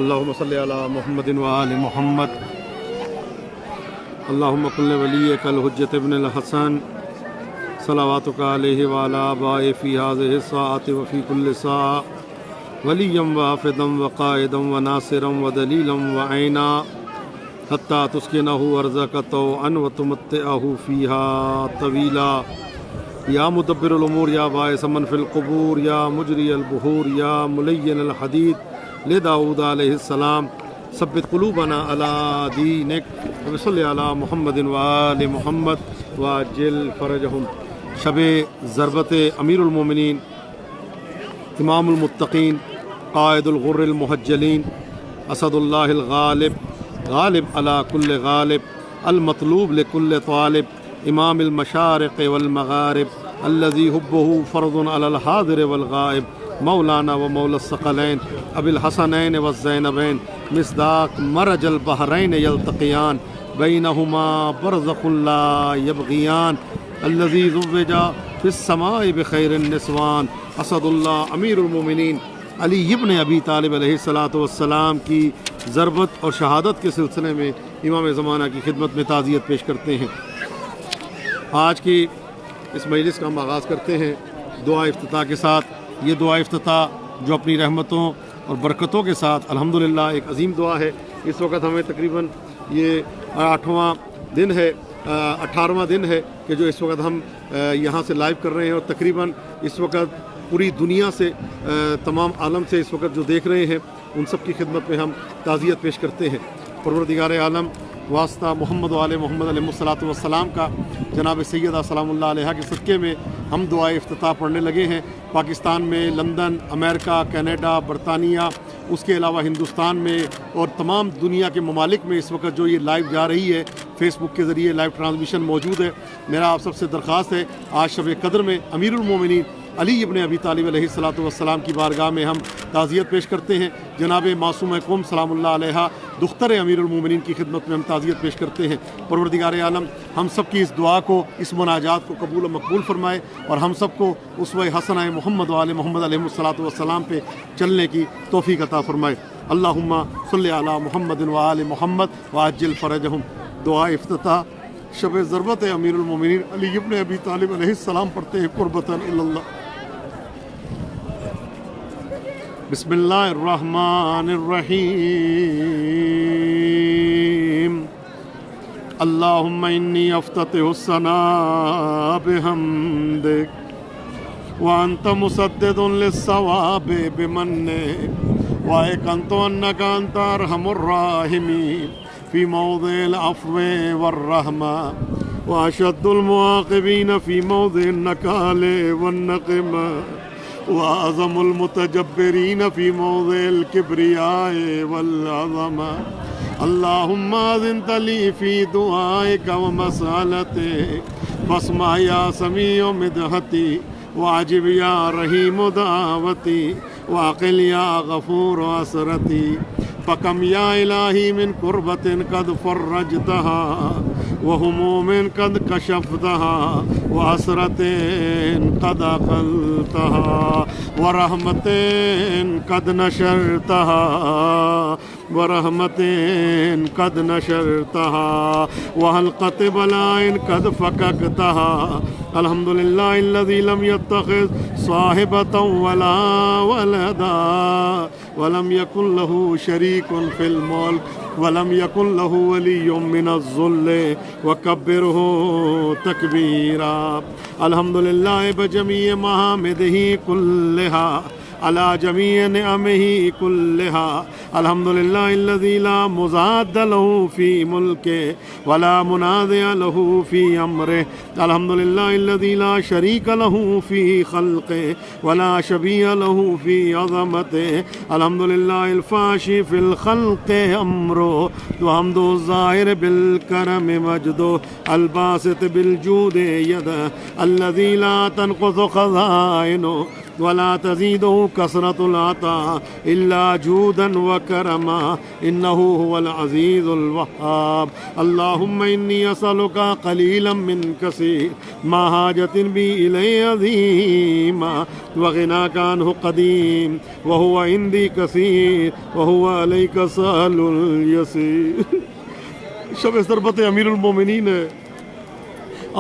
اللهم صل علی محمد وآل محمد اللهم قل ولیک الحجۃ ابن الحسن صلواتک علیہ وعلی آبائہ فی هذه الساعة وفی کل ساعة ولیا وحافظا وقائدا وناصرا ودلیلا وعینا حتی تسکنہ ارضک طوعا وتمتعہ فیہا طویلا یا مدبر الامور یا باعث من فی القبور یا مجری البحور یا ملین الحدید لداؤد علیہ السلام ثبت قلوبنا علی دینک وصلی علی محمد وآل محمد وعجل فرجہم۔ شب ضربت امیر المومنین امام المتقین قائد الغر المحجلین اسد اللہ الغالب غالب علی کل غالب المطلوب لکل طالب امام المشارق والمغارب الذي حبه فرض على الحاضر والغائب مولانا و مولا الثقلین ابی الحسنین والزینبین مصداق مرج البحرین یلتقیان بینہما برزخ لا یبغیان الذی زوج فی السماء بخیر النسوان اسد اللہ امیر المومنین علی ابن ابی طالب علیہ السلام کی ضربت اور شہادت کے سلسلے میں امام زمانہ کی خدمت میں تعزیت پیش کرتے ہیں۔ آج کی اس مجلس کا ہم آغاز کرتے ہیں دعا افتتاح کے ساتھ۔ یہ دعا افتتاح جو اپنی رحمتوں اور برکتوں کے ساتھ الحمدللہ ایک عظیم دعا ہے۔ اس وقت ہمیں تقریباً یہ 18واں دن ہے کہ جو اس وقت ہم یہاں سے لائیو کر رہے ہیں، اور تقریباً اس وقت پوری دنیا سے تمام عالم سے اس وقت جو دیکھ رہے ہیں ان سب کی خدمت میں ہم تعزیت پیش کرتے ہیں۔ پروردگار عالم واسطہ محمد و آل محمد علیہ الصلاۃ والسلام کا جناب سیدہ سلام اللہ علیہ کے صدقے میں ہم دعائے افتتاح پڑھنے لگے ہیں۔ پاکستان میں، لندن، امریکہ، کینیڈا، برطانیہ، اس کے علاوہ ہندوستان میں اور تمام دنیا کے ممالک میں اس وقت جو یہ لائیو جا رہی ہے، فیس بک کے ذریعے لائیو ٹرانسمیشن موجود ہے۔ میرا آپ سب سے درخواست ہے آج شب قدر میں امیر المومنین علی ابن ابی طالب علیہ السلام کی بارگاہ میں ہم تعزیت پیش کرتے ہیں۔ جناب معصومہ قوم سلام اللہ علیہ دختر امیر المومنین کی خدمت میں ہم تعزیت پیش کرتے ہیں۔ پروردگار عالم ہم سب کی اس دعا کو، اس مناجات کو قبول و مقبول فرمائے، اور ہم سب کو اسوہ حسنہ محمد و آل محمد علیہ السلام پہ چلنے کی توفیق عطا فرمائے۔ اللہم صلی علی محمد و آل محمد وعجل فرجہم۔ دعا افتتاح شب ضربت امیر المومنین علی ابن ابی طالب علیہ السلام پڑھتے ہیں قربتاً اللہ۔ بسم اللہ الرحمن الرحیم۔ اللہم انی افتتح الثناء بحمدک وانت مسدد للصواب بمنک وایقنت انک انت ارحم الراحمین فی موضع العفو والرحمہ واشد المعاقبین فی موضع النکال والنقمہ وأعظم المتجبرين في موضع الكبرياء والعظمة اللهم أذنت لي في دعائك ومسألتك فاسمع يا سميع مدحتي وعجب يا رحيم دعوتي وعقل يا غفور عسرتي فكم يا إلهي من كربة قد فرجتها وهموم قد كشفتها وعسرة قد أقلتها ورحمة قد نشرتها قد نشرتها وحلقة بلاء قد فككتها الحمد لله الذي لم يتخذ صاحبة ولا ولدا ولم يكن له شريك في الملك ولم يكن له ولي من الذل وكبره تكبيرا الحمد لله بجميع محامده كلها على جميع نعمه كلها الحمد لله الذي لا مضاد له في ملكه ولا منازع له في أمره الحمد لله الذي لا شريك له في خلقه ولا شبيه له في عظمته الحمد لله الفاشي في الخلق أمره وحمد الظاهر بالكرم مجده الباسط بالجود يده الذي لا تنقص خزائنه ولا تزيده كثرة العطاء إلا جودا وكرما إنه هو العزيز الوهاب. اللهم إني أسألك قليلا من كثير ما حاجة بي إليه عظيما وغناك عنه قديم وهو عندي كثير وهو عليك سهل يسير. شب ضربت امیر المومنین ہے.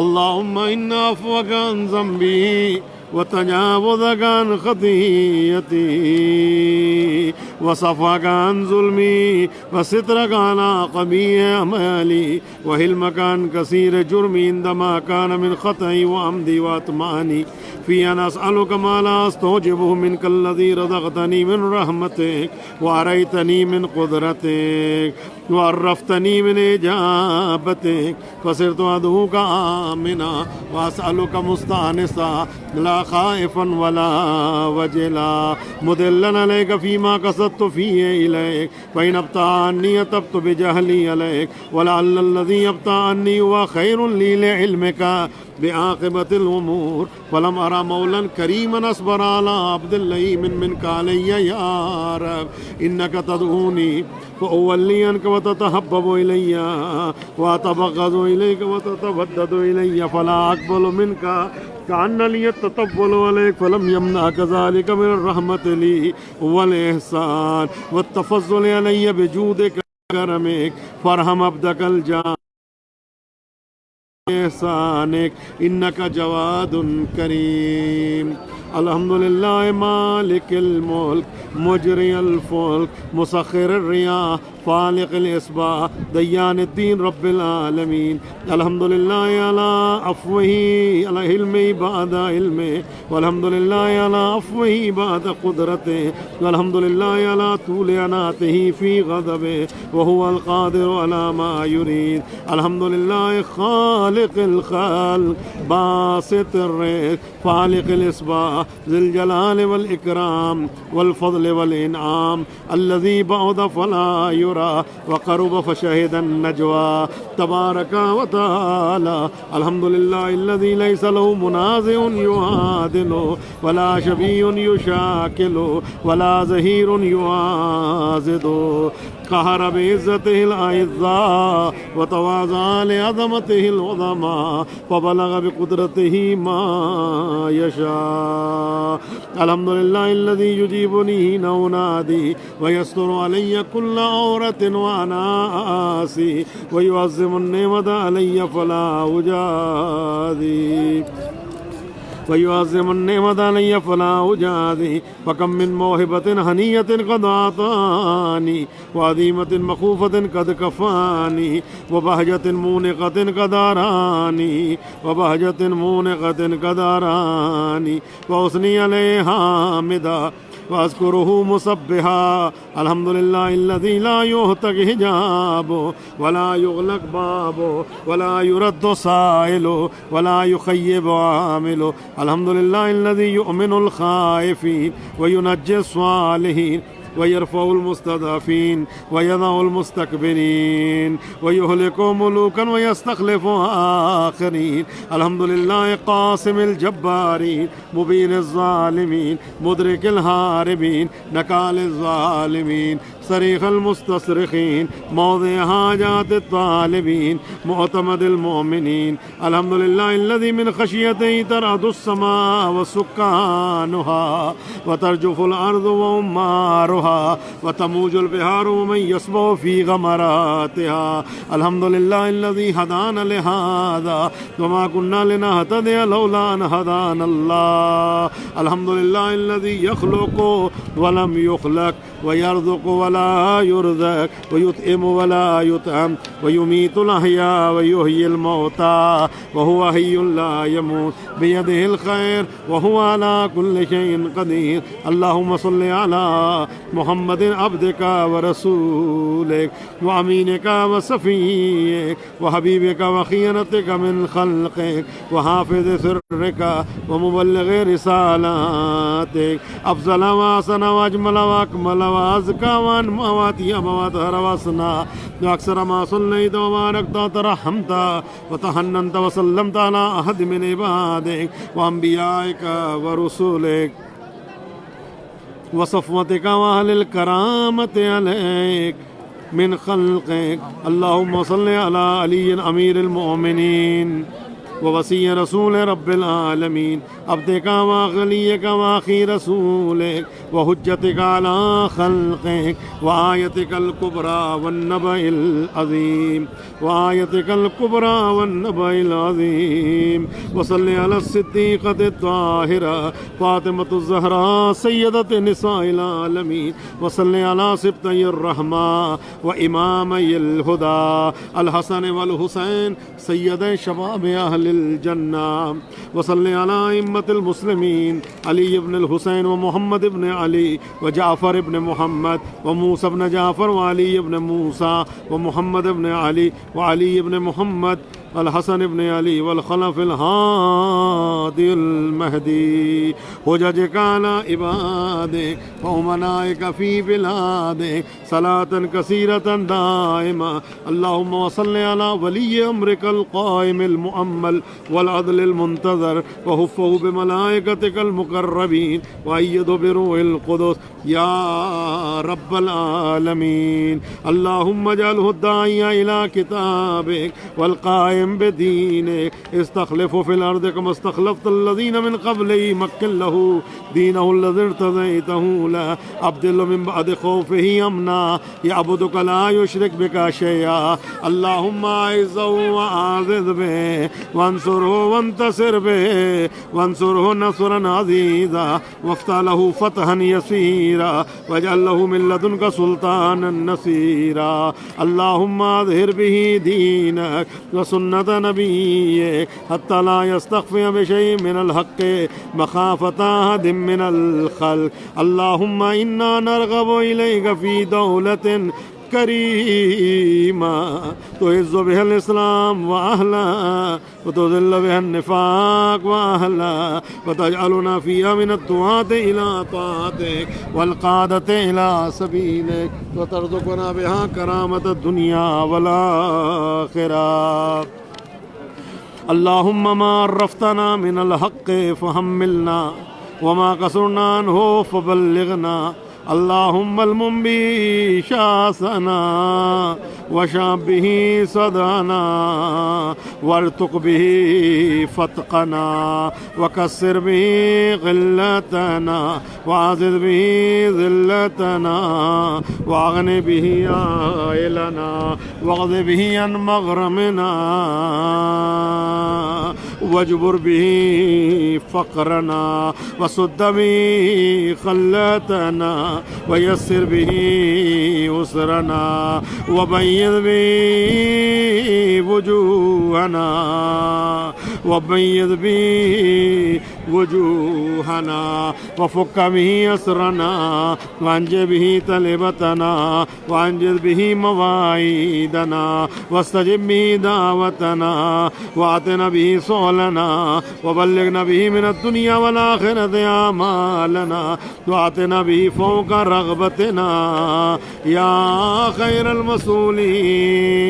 اللہم ان عفوک عن ذنبی وتجاوزک عن خطیئتی وصفحک عن ظلمی وسترک علی قبیح اعمالی وحلمک عن کثیر جرمی عندما کان من خطئی وعمدی واطمانی في أن أسألك ما لا أستوجبه منك الذي رزقتني من رحمتك وأريتني من قدرتك وعرفتني من إجابتك فصرت أدعوك آمنا وأسألك مستأنسا لا خائفا ولا وجلا مدلا عليك فيما قصدت فيه إليك فإن أبطأ عني تبت بجهلي عليك ولعل الذي يبطأ عني هو خير لي لعلمك بعاقبة الأمور فلم أرى مولا كريما أصبر على عبد اللئيم منك علي يا رب إنك تدعوني فأولي عنك وتتحبب إلي وأتبغض إليك وتتودد إلي فلا أقبل منك كأن لي التطول عليك فلم يمنعك ذلك من الرحمة لي والإحسان والتفضل علي بجودك وكرمك فارحم عبدك الجان احسانک انک جواد کریم. الحمد للہ مالک الملک مجری الفلک مسخر الریاح فالق الاصباح دیان الدین رب العالمین. الحمد للہ علی عفوہ علی علمہ بعد علمہ والحمد للہ علی عفوہ بعد قدرتہ والحمد للہ علی طول عناتہ فی غضبہ وهو القادر علی ما یرید. الحمد للہ خالق الخلق باسط الرزق فالق الاصباح ذی الجلال والاکرام والفضل والانعام الذي بعد فلا يرى وقرب فشهد النجوى تبارك وتعالى. الحمد لله الذي ليس له منازع يعادل ولا شفيع يشاكل ولا زهير يعازد قهر بعزته الأعزاء وتواضع لعظمته العظماء فبلغ بقدرته ما يشاء. الحمد لله الذي يجيبني حين أنادي ويستر علي كل عورة وأنا آسي ويعظم النعمة علي فلا أجازي ويعظم النعمة علي فلا أجازي. فكم من موهبة هنية قد أعطاني وعظيمة مخوفة قد كفاني وبهجة مونقة قد أراني وبهجة مونقة قد أراني وأثني عليه حامدا وأذكره مسبحا. الحمد لله الذي لا يهتك حجابه ولا يغلق بابه ولا يرد سائله ولا يخيب عامله. الحمد لله الذي يؤمن الخائفين وينجي الصالحين ويرفع المستضعفين ويضع المستكبرين ويهلك ملوكا ويستخلف آخرين. الحمد لله قاسم الجبارين مبين الظالمين مدرك الهاربين نكال الظالمين صريخ المستصرخين موضع حاجات الطالبين معتمد المؤمنين. الحمد لله الذي من خشيته ترعد السماء وسكانها وترجف الأرض وأمارها وتموج البحار ومن يصبح في غمراتها. الحمد لله الذي هدانا لهذا وما كنا لنهتدي لولا أن هدانا الله. الحمد لله الذي يخلق ولم يخلق ويرزق ولا يرزق ويطعم ولا يطعم ويميت الأحياء ويحيي الموتى وهو حي لا يموت بيده الخير وهو على كل شيء قدير. اللهم صل على محمد عبدك ورسولك وأمينك وصفيك وحبيبك وخيرتك من خلقك وحافظ سرك ومبلغ رسالاتك أفضل وأحسن وأجمل وأكمل وأزكى وأنمى وأطهر وأصنع وأكثر ما صليت وباركت وترحمت وتحننت وسلمت على أحد من عبادك وأنبيائك ورسولك وصفوتك وأهل الكرامة عليك من خلقك. اللهم صل على علي أمير المؤمنين ووصي رسول رب العالمين عبدك وخليك وأخي رسولك وحجتك على خلقك وآيتك الكبرى والنبأ العظيم وآيتك الكبرى والنبأ العظيم. وصل على الصديقة الطاهرة فاطمة الزهراء سيدة نساء العالمين. وصل على سبطي الرحمة وإمامي الهدى الحسن والحسين سيد شباب أهل الجنة. وصل على أئمة المسلمين علي بن الحسين ومحمد بن علي وجعفر بن محمد وموسى بن جعفر وعلي بن موسى ومحمد بن علي وعلي بن محمد الحسن بن علي والخلف الهادي المهدي. حججك على عبادك وأمنائك في بلادك صلاة كثيرة دائمة. اللهم وصل على ولي أمرك القائم المؤمل والعدل المنتظر وحفه بملائكتك المقربين وأيده بروح القدس يا رب العالمين. اللهم اجعله الداعي إلى كتابك والقائم بدينك. استخلفه في الأرض كما استخلفت الذين من قبله. مكن له دينه الذي ارتضيته له. أبدله من بعد خوفه أمنا يعبدك لا يشرك بك شيئا. اللهم أعزه وأعزز به وانصره وانتصر به وانصره نصرا عزيزا وافتح له فتحا يسيرا واجعل له من لدنك سلطانا نصيرا. اللهم أظهر به دينك وسنة نبيك حتى لا يستخفي بشيء من الحق مخافة أحد من الخلق. اللهم إنا نرغب إليك في دولة كريمة تعز بها الإسلام وأهله وتذل بها النفاق وأهله وتجعلنا فيها من الدعاة إلى طاعتك والقادة إلى سبيلك وترزقنا بها كرامة الدنيا والآخرة. اللهم ما عرفتنا من الحق فحملنا وما قصرنا عنه فبلغنا. اللهم المنبي شاسنا وشاب به صدانا وارتق به فتقنا وكسر به غلتنا وعزز به ذلتنا واغن به عائلنا واغض به عن مغرمنا واجبر به فقرنا وسد به خلتنا ويسر به أسرنا وبيض به وجوهنا وبيض به وجوهنا وفك به أسرنا وانج به تلبتنا وانجز به مواعيدنا واستجب به دعوتنا وآتنا به سؤلنا وبلغنا به من الدنيا والآخرة أعمالنا وآتنا به فوق رغبتنا يا خير المسؤولين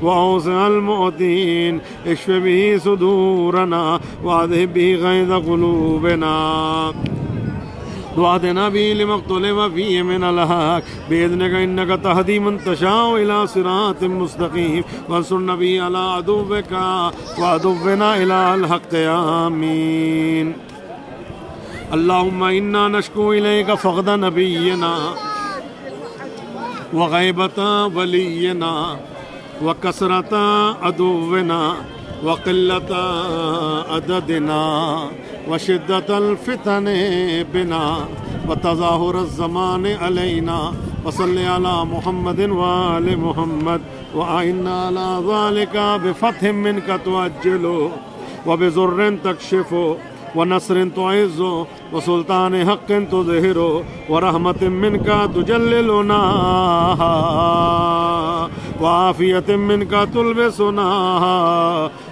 وأوسع المعطين. اشف به صدورنا واذهب به غيظ قلوبنا وعدنا به لما اختلف فيه من الحق بإذنك إنك تهدي من تشاء إلى صراط مستقيم. وانصرنا به على عدوك وعدونا إلى الحق. آمين. اللهم إنا نشكو إليك فقد نبينا وغيبة ولينا وكثرة عدونا وقلة عددنا وشدة الفتن بنا وتظاهر الزمان علينا. وصل على محمد وآل محمد وأعنا على ذلك بفتح منك تؤجله وبزر تكشفه ونصر تعز وسلطان حق تظهر ورحمة منك تجللنا وعافية منك تلبسنا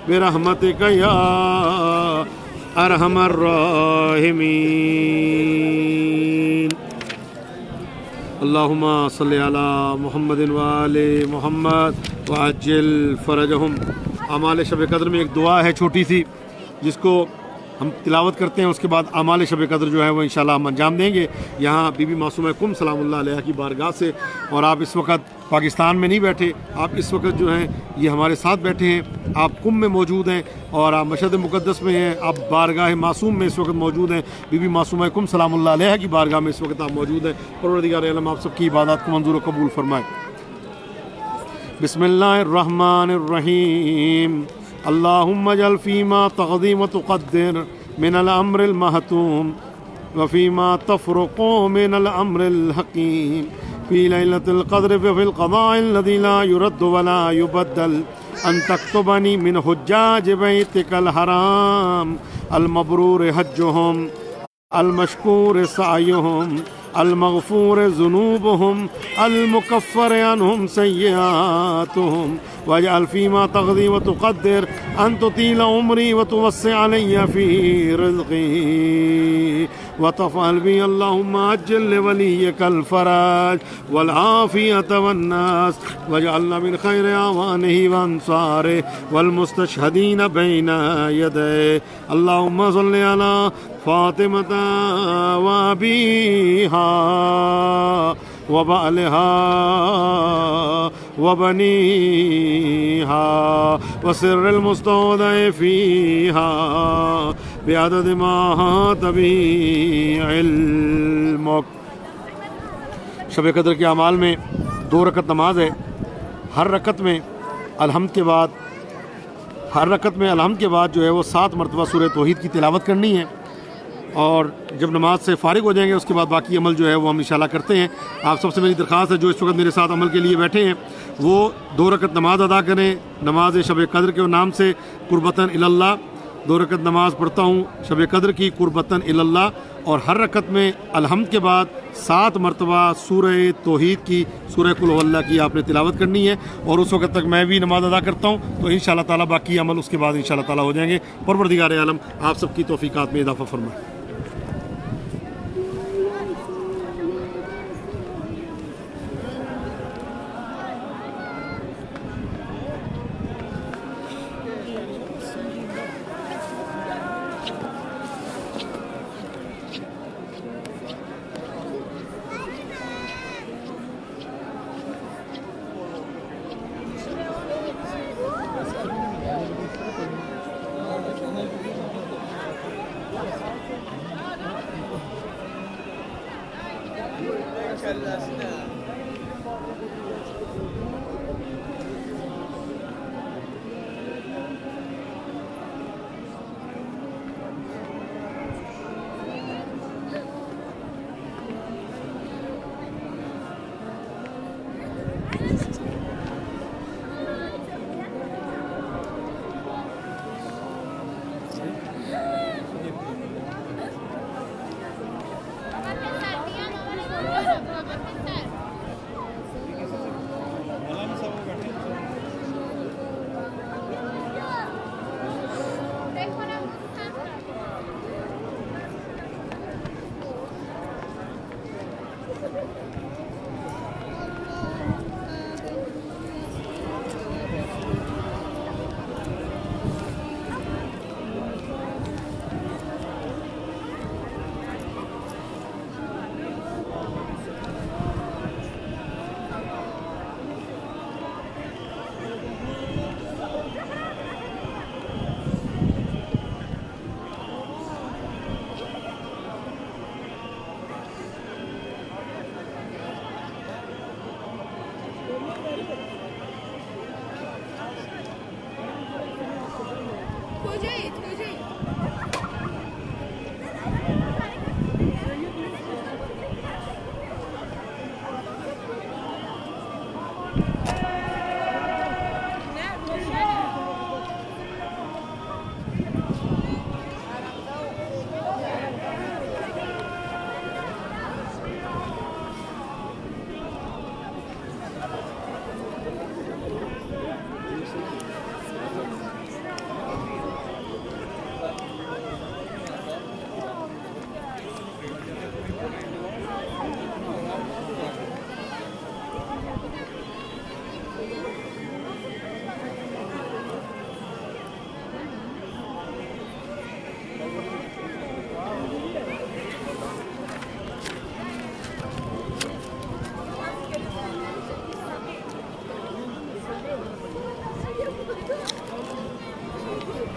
برحمتك يا أرحم الراحمين. اللهم صل على محمد وآل محمد وعجل فرجهم. اعمال شب قدر میں ایک دعا ہے چھوٹی سی جس کو ہم تلاوت کرتے ہیں، اس کے بعد اعمال شب قدر جو ہے وہ انشاءاللہ ہم انجام دیں گے یہاں بی بی معصومہ کم سلام اللہ علیہ کی بارگاہ سے۔ اور آپ اس وقت پاکستان میں نہیں بیٹھے، آپ اس وقت جو ہیں یہ ہمارے ساتھ بیٹھے ہیں، آپ کم میں موجود ہیں اور آپ مشہد مقدس میں ہیں، آپ بارگاہ معصوم میں اس وقت موجود ہیں، بی بی معصومہ کم سلام اللہ علیہ کی بارگاہ میں اس وقت آپ موجود ہیں۔ پروردگار عالم آپ سب کی عبادات کو منظور و قبول فرمائے۔ بسم اللہ الرحمن الرحیم، اللہم اجعل فیما تقضی و تقدر من الامر المحتوم وفیما تفرق من الامر الحکیم فی لیلۃ القدر وفی القضاء الذی لا يرد ولا يبدل ان تکتبنی من حجاج بیتک الحرام المبرور حجهم المشکور سعیهم المغفور ذنوبهم المكفر عنهم سيئاتهم واجعل فيما تقضي وتقدر أن تطيل عمري وتوسع علي في رزقي وتفعل بي اللهم عجل لوليك الفرج والعافية والناس واجعلنا من خير أعوانه وأنصاره والمستشهدين بين يديه اللهم صل على فاطمة وأبيها وبعلها وبنيها وسر المستودع فيها بعدد ما أحاط به علمك۔ شب قدر کے اعمال میں 2 رکعت نماز ہے، ہر رکعت میں الحمد کے بعد جو ہے وہ 7 مرتبہ سورہ توحید کی تلاوت کرنی ہے، اور جب نماز سے فارغ ہو جائیں گے اس کے بعد باقی عمل جو ہے وہ ہم انشاءاللہ کرتے ہیں۔ آپ سب سے میری درخواست ہے جو اس وقت میرے ساتھ عمل کے لیے بیٹھے ہیں وہ 2 رکعت نماز ادا کریں، نماز شب قدر کے نام سے قربتاً اللہ 2 رکعت نماز پڑھتا ہوں شب قدر کی قربتاً اللہ، اور ہر رکعت میں الحمد کے بعد 7 مرتبہ سورہ توحید کی، سورہ قل هو اللہ کی آپ نے تلاوت کرنی ہے، اور اس وقت تک میں بھی نماز ادا کرتا ہوں تو انشاءاللہ تعالیٰ باقی عمل اس کے بعد انشاءاللہ تعالیٰ ہو جائیں گے۔ پروردگار عالم آپ سب کی توفیقات میں اضافہ فرمائے۔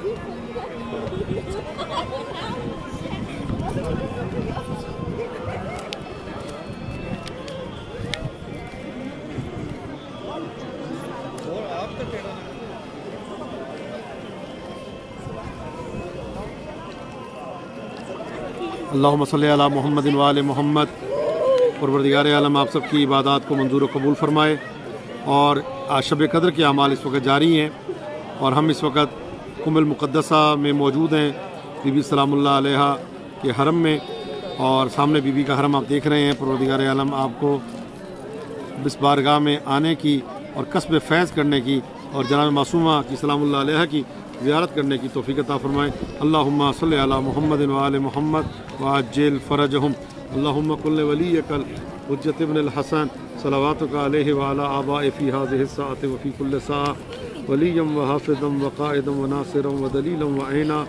اللہم صلی علی محمد و آل محمد۔ پروردگار عالم آپ سب کی عبادات کو منظور و قبول فرمائے۔ اور آج شب قدر کے اعمال اس وقت جاری ہیں اور ہم اس وقت قم المقدسہ میں موجود ہیں، بی بی سلام اللہ علیہا کے حرم میں، اور سامنے بی بی کا حرم آپ دیکھ رہے ہیں۔ پروردگار عالم آپ کو اس بارگاہ میں آنے کی اور کسب فیض کرنے کی اور جناب معصومہ کی سلام اللہ علیہا کی زیارت کرنے کی توفیق عطا فرمائے۔ اللہم صلی علی محمد و آل محمد وعجل فرجہم۔ اللہم قل ولیک الحجۃ ابن الحسن صلواتک علیہ وعلی آباء فی ہذہ الساعۃ وفی کل ساعۃ ولیا وحافظا وقائدا وناصرا ودلیلا وعینا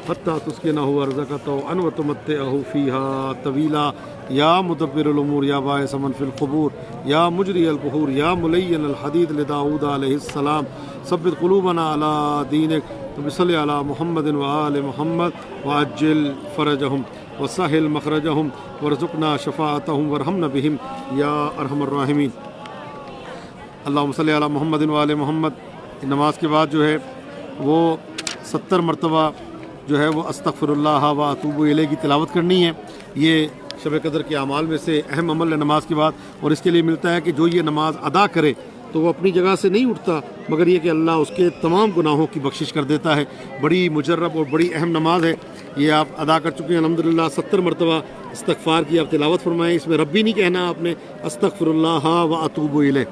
حتی تسکنہ ارضک طوعا وتمتعہ فیہا طویلا۔ یا مدبر الامور یا باعث من فی القبور یا مجری البحور یا ملین الحدید لداؤد علیہ السلام ثبت قلوبنا علی دینک وصلی علی محمد و آل محمد وعجل فرجہم وسہل مخرجہم وارزقنا شفاعتہم وارحمنا بہم یا ارحم الراحمین۔ اللہم صلی علی محمد و آل محمد۔ نماز کے بعد جو ہے وہ 70 مرتبہ جو ہے وہ استغفر اللہ و اتوب الیہ کی تلاوت کرنی ہے۔ یہ شب قدر کے اعمال میں سے اہم عمل ہے نماز کے بعد، اور اس کے لیے ملتا ہے کہ جو یہ نماز ادا کرے تو وہ اپنی جگہ سے نہیں اٹھتا، مگر یہ کہ اللہ اس کے تمام گناہوں کی بخشش کر دیتا ہے۔ بڑی مجرب اور بڑی اہم نماز ہے، یہ آپ ادا کر چکے ہیں الحمدللہ۔ 70 مرتبہ استغفار کی آپ تلاوت فرمائیں، اس میں ربی نہیں کہنا آپ نے، استغفر اللہ و اتوب الیہ۔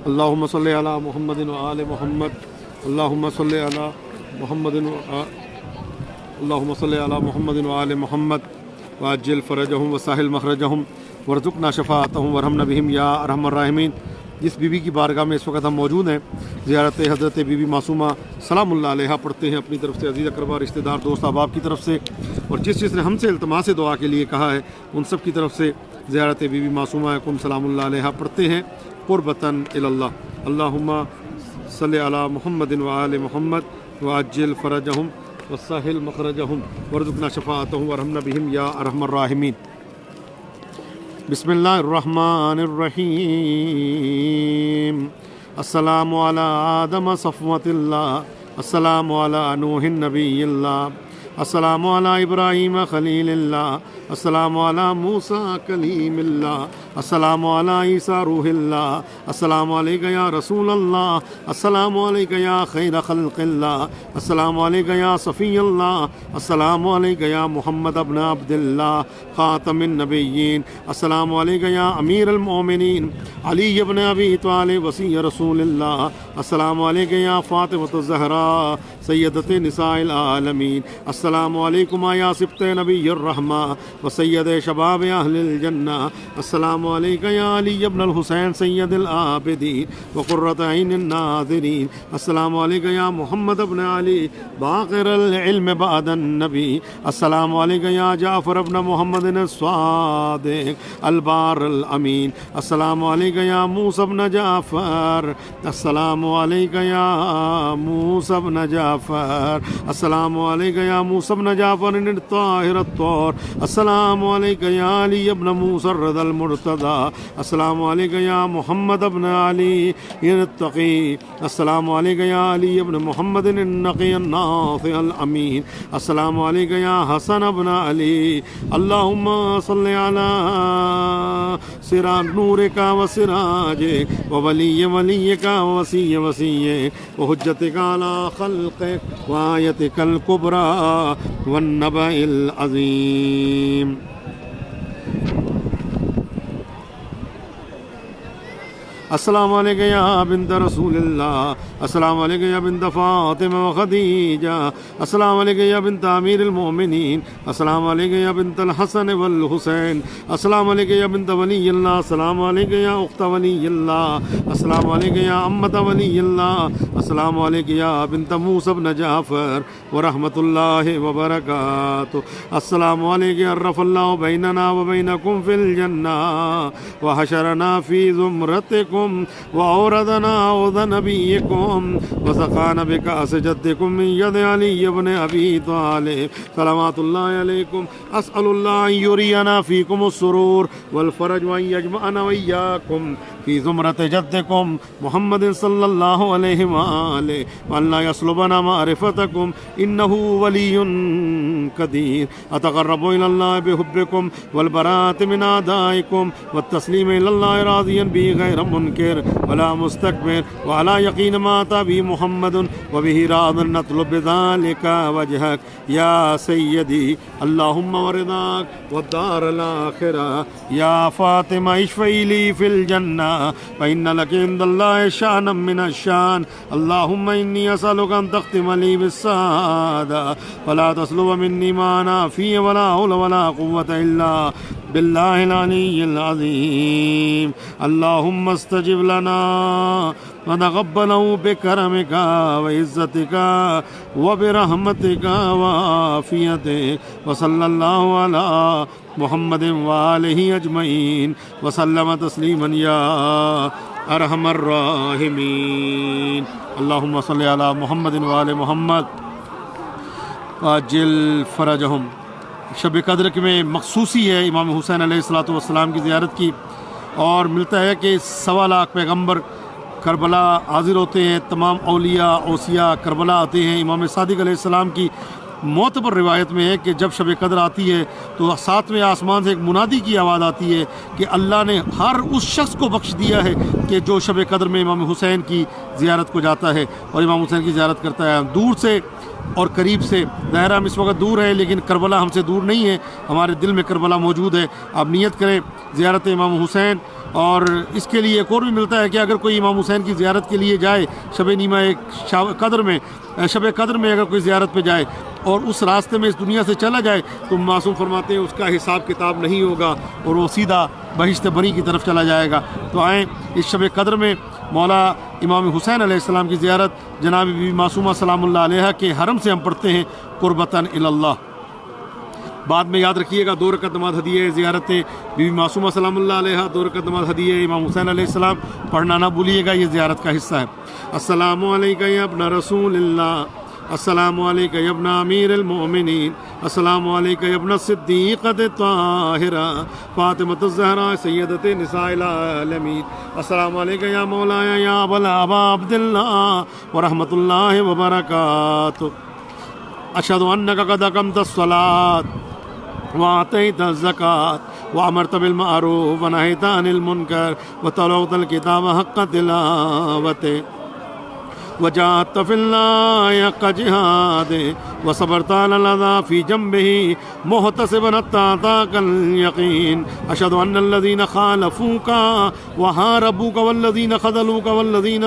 اللہم صلی علی محمد و آل محمد۔ اللہم صلی علی محمد اللہم صلی علی محمد و آل محمد وعجل فرجہم وسہل مخرجہم وارزقنا شفاعتہم وارحمنا بہم یا ارحم الراحمین۔ جس بی بی کی بارگاہ میں اس وقت ہم موجود ہیں، زیارت حضرت بی بی معصومہ سلام اللہ علیہا پڑھتے ہیں اپنی طرف سے، عزیز اقربا رشتہ دار دوست احباب کی طرف سے، اور جس نے ہم سے التماس دعا کے لیے کہا ہے ان سب کی طرف سے زیارت بی بی معصومہ کم سلام اللہ علیہ پڑھتے ہیں قربتاً اللہ. اللہم صلی علی محمد وآل محمد وعجل فرجہم وسہل مخرجہم وارزقنا شفاعتہم وارحمنا بہم یا ارحم الراحمین. بسم اللہ الرحمن الرحیم. السلام علی آدم صفوۃ اللہ، السلام علی نوح نبی اللہ، السلام علی ابراہیم خلیل اللہ، السلام علی موسیٰ کلیم اللہ، السلام علی عیسیٰ روح اللہ، السلام علیک یا رسول اللہ، السلام علیک یا خیر خلق اللہ، السلام علیک یا صفی اللہ، السلام علیک یا محمد ابن عبد اللہ خاتم النبیین، السلام علیک یا امیر المؤمنین علی ابن ابی طالب وصی رسول اللہ، السلام علیک یا فاطمۃ الزہراء سیدۃ نساء العالمین، السلام علیکم یا سبط نبی الرحمہ وسید شباب اہل الجنہ، السلام علیک یا علی ابن الحسین سید العابدین وقرۃ عین الناظرین، السلام علیک یا محمد ابن علی باقر العلم بعد النبی، السلام علیک یا جعفر ابن محمد الصادق البار الامین، السلام علیک یا موسیٰ ابن جعفر، السلام علیک یا موسیٰ ابن جعفر، السلام علیک یا موسیٰ ابن جعفر الطاہر الطور، السلام علیک یا علی ابن موسیٰ الرضا المرتضی، السلام علیک یا محمد ابن علی التقی، السلام علیک یا علی ابن محمد النقی الناصح الامین، السلام علیک یا حسن ابن علی، اللہم صلی علی سراج نورک و سراجک و ولی ولیک و وصی وصیک و حجتک علی خلقک و آیتک الکبریٰ والنبأ العظیم. السلام علیکم یا بنت رسول اللہ، السلام علیکم یا بنت فاطمہ و خدیجہ، السلام علیکم یا بنت امیر المؤمنین، السلام علیکم یا بنت الحسن والحسین، السلام علیکم یا بنت ولی اللہ، السلام علیکم یا اخت ولی اللہ، السلام علیکم یا امت ولی اللہ، السلام علیکم یا بنت موسیٰ بن جعفر ورحمۃ اللہ وبرکاتہ، السلام علیکم عرف اللہ بیننا وبینکم فی الجنہ وحشرنا فی زمرتکم وأوردنا عود نبيكم وسقانا بكأس جدكم من يد علي بن أبي طالب صلوات الله عليكم. أسأل الله أن يرينا فيكم السرور والفرج وأن يجمعنا وإياكم في زمرة جدكم محمد صلى الله عليه وآله وأن لا يسلبنا معرفتكم إنه ولي قدير. أتقرب إلى الله بحبكم والبراءة من أعدائكم والتسليم إلى الله راضيا به غير منكر ولا مستكبر وعلى يقين ما أتى به محمد وبه راض نطلب بذلك وجهك يا سيدي اللهم ورضاك والدار الآخرة. يا فاطمة اشفعي لي في الجنة فإن لك عند الله شأنا من الشان. اللهم إني أسألك أن تختم لي بالسعادة ولا تسلب مني ما أنا فيه ولا حول ولا قوة إلا بالله العلي العظيم. اللهم استجب لنا ونتقبله بكرمك وعزتك وبرحمتك وعافيتك وصلى الله على محمد وآله أجمعين وسلم تسليما يا أرحم الراحمين. اللهم صل على محمد وآل محمد وعجل فرجهم. شب قدر میں مخصوصی ہے امام حسین علیہ الصلوۃ والسلام کی زیارت کی، اور ملتا ہے کہ 1.25 لاکھ پیغمبر کربلا حاضر ہوتے ہیں، تمام اولیاء اوصیاء کربلا آتے ہیں. امام صادق علیہ السلام کی معتبر روایت میں ہے کہ جب شب قدر آتی ہے تو 7ویں آسمان سے ایک منادی کی آواز آتی ہے کہ اللہ نے ہر اس شخص کو بخش دیا ہے کہ جو شب قدر میں امام حسین کی زیارت کو جاتا ہے اور امام حسین کی زیارت کرتا ہے. دور سے اور قریب سے، ظاہر ہم اس وقت دور ہے لیکن کربلا ہم سے دور نہیں ہے، ہمارے دل میں کربلا موجود ہے. آپ نیت کریں زیارت امام حسین. اور اس کے لیے ایک اور بھی ملتا ہے کہ اگر کوئی امام حسین کی زیارت کے لیے جائے شب نیمہ قدر میں، شب قدر میں اگر کوئی زیارت پہ جائے اور اس راستے میں اس دنیا سے چلا جائے تو معصوم فرماتے ہیں اس کا حساب کتاب نہیں ہوگا اور وہ سیدھا بہشت بری کی طرف چلا جائے گا. تو آئیں اس شب قدر میں مولا امام حسین علیہ السلام کی زیارت جناب بی بی معصومہ سلام اللہ علیہ کے حرم سے ہم پڑھتے ہیں قربتاً الی اللہ. بعد میں یاد رکھیے گا 2 رکعت نماز ہدیہ ہے، زیارت بی بی معصومہ سلام اللہ علیہا، 2 رکعت نماز ہدیہ ہے، امام حسین علیہ السلام پڑھنا نہ بھولیے گا، یہ زیارت کا حصہ ہے۔ السلام علیکم یا ابن رسول اللہ، السلام علیکم یا ابن امیر المؤمنین، السلام علیکم یا ابن صدیقۃ طاہرہ فاطمۃ الزہراء سیدۃ نساء العالمین، السلام علیکم یا مولایا یا ابا عبداللہ ورحمۃ اللہ وبرکاتہ، اشہد انک قد اقمت الصلاۃ وآتیت الزکاۃ وامرت بالمعروف ونہیت عن المنکر وتلوت الکتاب حق تلاوتہ وجاہدت فی اللہ حق جہادہ وصبرت علی الاذی فی جنبہ محتسبا حتی اتاک الیقین، اشہد ان الذین خالفوک وحاربوک والذین خذلوک والذین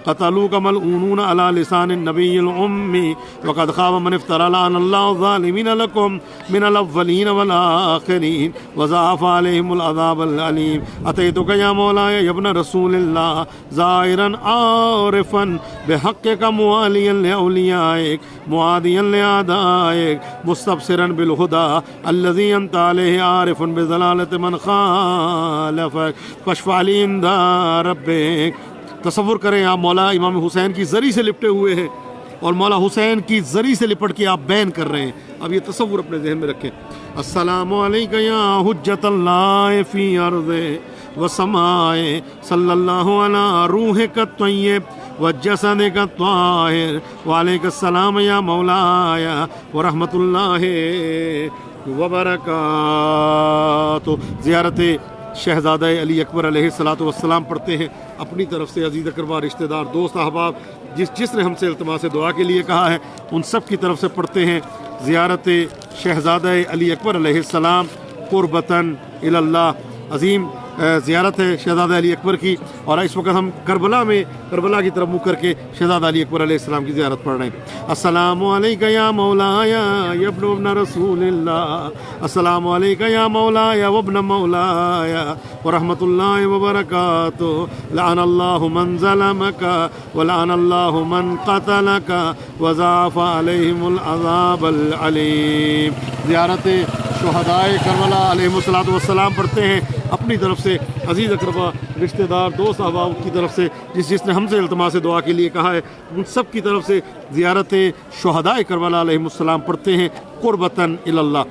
قتلوک ملعونون علی لسان النبی الأمی وقد خاب من افترى لعن اللہ الظالمین لکم من الاولین والآخرین وضاعف علیہم العذاب العلیم، اتیتک یا مولایا یا ابن رسول اللہ زائرا عارفا بحقک موالیا لأولیائک معادیا لأعدائک مستبصرا بالہدی الذی انت علیہ عارف بضلالۃ من خالفک فاشفع لی عند ربک۔ تصور کریں آپ مولا امام حسین کی زری سے لپٹے ہوئے ہیں اور مولا حسین کی زری سے لپٹ کے آپ بیان کر رہے ہیں، اب یہ تصور اپنے ذہن میں رکھیں۔ السلام علیکم یا حجت اللہ فی ارض وسمائے، صلی اللہ علی روحک الطیب وجسدک الطاہر، وعلیک السلام یا مولایا ورحمۃ اللہ وبرکاتہ۔ زیارت شہزادہ علی اکبر علیہ السلام پڑھتے ہیں اپنی طرف سے، عزیز اقربا، رشتہ دار، دوست احباب، جس نے ہم سے التماس دعا کے لیے کہا ہے ان سب کی طرف سے پڑھتے ہیں زیارت شہزادہ علی اکبر علیہ السلام قربتاً الی اللہ۔ عظیم زیارت ہے شہزادہ علی اکبر کی، اور اس وقت ہم کربلا کی طرف منہ کر کے شہزادہ علی اکبر علیہ السلام کی زیارت پڑھ رہے ہیں۔ السلام علیکم یا مولایا یا ابن رسول اللہ، السلام علیکم یا مولایا وابن مولایا ورحمۃ اللہ وبرکاتہ، لعن اللہ من ظلمک ولعن اللہ من قتلک وضاعف علیہم العذاب العلیم۔ زیارت شہدائے کربلا علیہ السلام پڑھتے ہیں اپنی طرف سے، عزیز اقربا، رشتہ دار، دوست احباب کی طرف سے، جس نے ہم سے التماس دعا کے لیے کہا ہے ان سب کی طرف سے زیارت شہدائے کربلا علیہ السلام پڑھتے ہیں قربتاً الی اللہ۔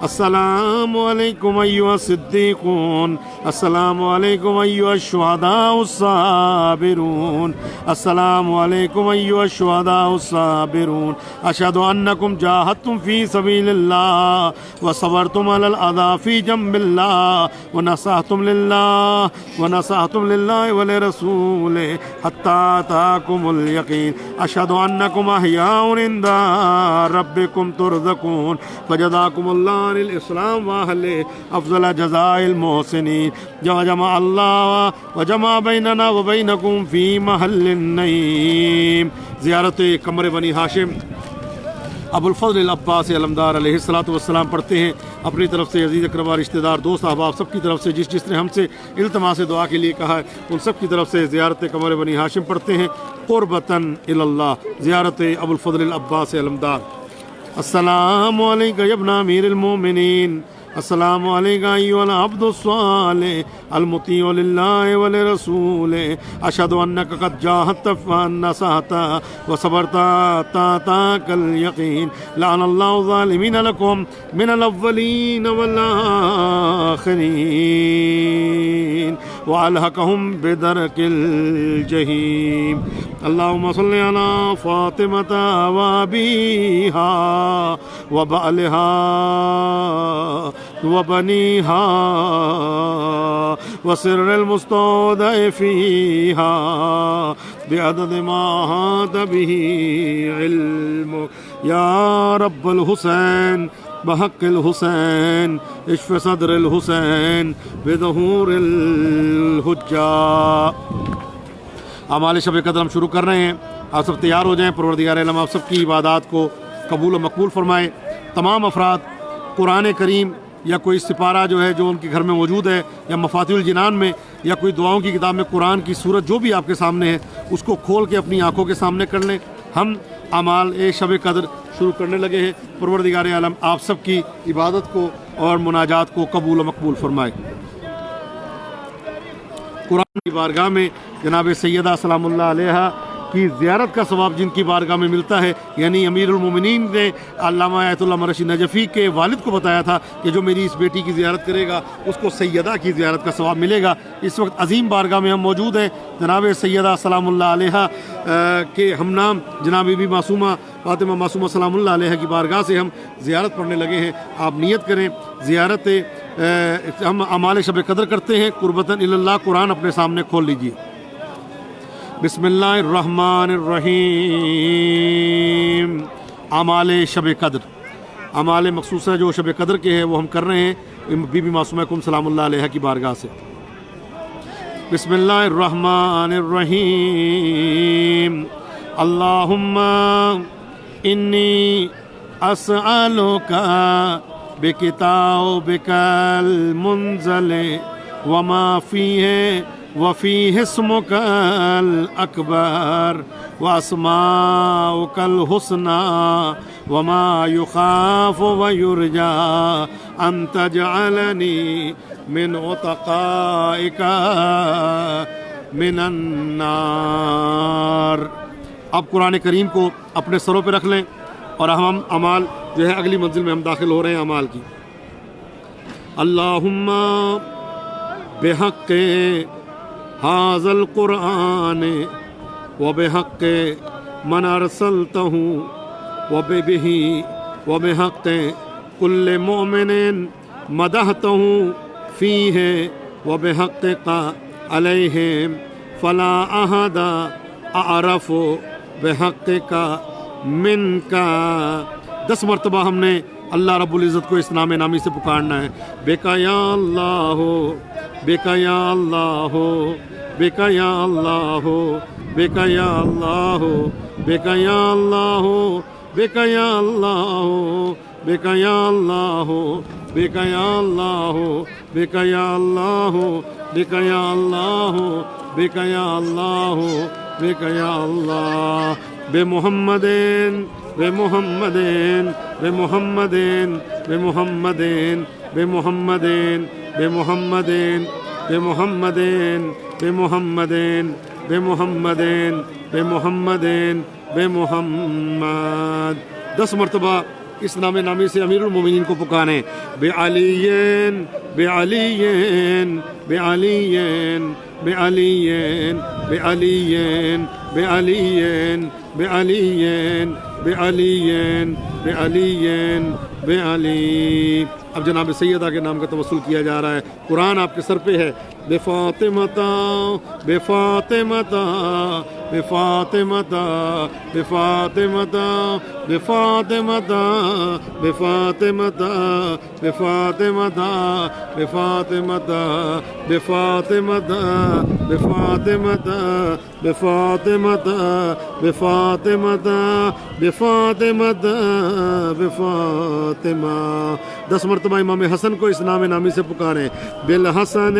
السلام علیکم ایھا الصدیقون، السلام علیکم ایھا الشہداء الصابرون، السلام علیکم ایھا الشہداء الصابرون، اشہد انکم جاہدتم فی سبیل اللہ وصبرتم علی الاذی فی جنب اللہ ونصحتم للہ ولرسولہ حتی اتاکم الیقین، اشہد انکم احیاء عند ربکم ترزقون، فجزاکم اللہ عن الاسلام واہل افضل جزاء المحسنین، جمع اللہ وجمع بیننا وبینکم فی محل النعیم۔ زیارت قمر بنی ہاشم ابو الفضل العباس علمدار علیہ السلام پڑھتے ہیں اپنی طرف سے، عزیز اقربا، رشتہ دار، دوست احباب سب کی طرف سے، جس نے ہم سے التماس دعا کے لیے کہا ہے ان سب کی طرف سے زیارت قمر بنی ہاشم پڑھتے ہیں قربتاً الی اللہ۔ زیارت ابو الفضل العباس علمدار۔ السلام علیکم یا ابن امیر المؤمنین، السلام علیکم ایھا العبد الصالح المطیع للہ ولرسولہ، اشہد انک قد جاہدت فنصحت وصبرت حتی اتاک الیقین، لعن اللہ الظالمین لکم من الاولین والآخرین والحقہم بدرک الجحیم۔ اللہم صلی علی فاطمۃ وابیہا وبعلہا وبنیہا وسر المستودع فیہا بعدد ما احاط بہ علمک، یا رب الحسین بحق الحسین اشف صدر الحسین بظہور الحجہ۔ اعمال شب قدر ہم شروع کر رہے ہیں، آپ سب تیار ہو جائیں۔ پروردگار عالم آپ سب کی عبادات کو قبول و مقبول فرمائے۔ تمام افراد قرآن کریم یا کوئی سپارہ جو ہے جو ان کے گھر میں موجود ہے، یا مفاتیح الجنان میں، یا کوئی دعاؤں کی کتاب میں قرآن کی سورت جو بھی آپ کے سامنے ہے اس کو کھول کے اپنی آنکھوں کے سامنے کر لیں۔ ہم اعمال شب قدر شروع کرنے لگے ہیں۔ پروردگار عالم آپ سب کی عبادت کو اور مناجات کو قبول و مقبول فرمائے۔ قرآن کی بارگاہ میں جناب سیدہ سلام اللہ علیہ کی زیارت کا ثواب جن کی بارگاہ میں ملتا ہے، یعنی امیر المومنین نے علامہ آیت اللہ مرشد نجفی کے والد کو بتایا تھا کہ جو میری اس بیٹی کی زیارت کرے گا اس کو سیدہ کی زیارت کا ثواب ملے گا۔ اس وقت عظیم بارگاہ میں ہم موجود ہیں، جناب سیدہ سلام اللہ علیہ کے ہم نام جناب بی بی معصومہ فاطمہ معصومہ سلام اللہ علیہ کی بارگاہ سے ہم زیارت پڑھنے لگے ہیں۔ آپ نیت کریں زیارت، ہم اعمال شب قدر کرتے ہیں قربتاً اللہ۔ قرآن اپنے سامنے کھول لیجئے۔ بسم اللہ الرحمن الرحیم۔ اعمال شب قدر، اعمال مخصوصہ جو شب قدر کے ہیں وہ ہم کر رہے ہیں بی بی معصومہ کم سلام اللہ علیہ کی بارگاہ سے۔ بسم اللہ الرحمن الرحیم۔ اللہم انی اسألک بکتابک المنزل وما فیہ وفیہ اسمک الاکبر واسماؤک الحسنی وما یخاف ویرجا ان تجعلنی من عتقائک من النار۔ اب قرآن کریم کو اپنے سروں پہ رکھ لیں اور ہم اعمال جو ہے اگلی منزل میں ہم داخل ہو رہے ہیں اعمال کی۔ اللہم بحق ھذا القرآن وبحق من ارسلتہ وبہ وبحق کل مؤمن مدحتہ فیہ وبحقک علیہم فلا احد اعرف بحقک منک۔ 10 مرتبہ ہم نے اللہ رب العزت کو اس نام نامی سے پکارنا ہے۔ بیکا یا اللہ، بیکا یا اللہ، بیکا یا اللہ، بیکا یا اللہ، بیکا یا اللہ، بیکا یا اللہ، بیکا یا اللہ، بیکا یا اللہ، بیکا یا اللہ، بیکا یا اللہ، بیکا یا اللہ، بیکا یا اللہ، بے محمدین بے محمدین بے محمدین بے محمدین بے محمدین بے محمدین بے محمدین بے محمدین بے محمدین بے محمدین بے محمد۔ 10 مرتبہ اس نام نامی سے امیر المومنین کو پکاریں۔ بے علیین بے علیین بے علیین بے علیین بے علیین بے علیین بے علیین بے علیین بے علیین بے علی۔ اب جناب سیدہ کے نام کا توسل کیا جا رہا ہے۔ قرآن آپ کے سر پہ ہے۔ بے فاطمتا بے فاطمتا بے فاطمتا بے فاطمتا بے فاطمتا بے فاطمتا بے فاطمتا بے فاطمتا بے فاطمتا بے فاطمتا بے فاطمتا بے فاطمتا بے فاطمتا بے فاطمہ۔ 10 مرتبہ امام حسن کو اس نام نامی سے پکاریں۔ بالحسن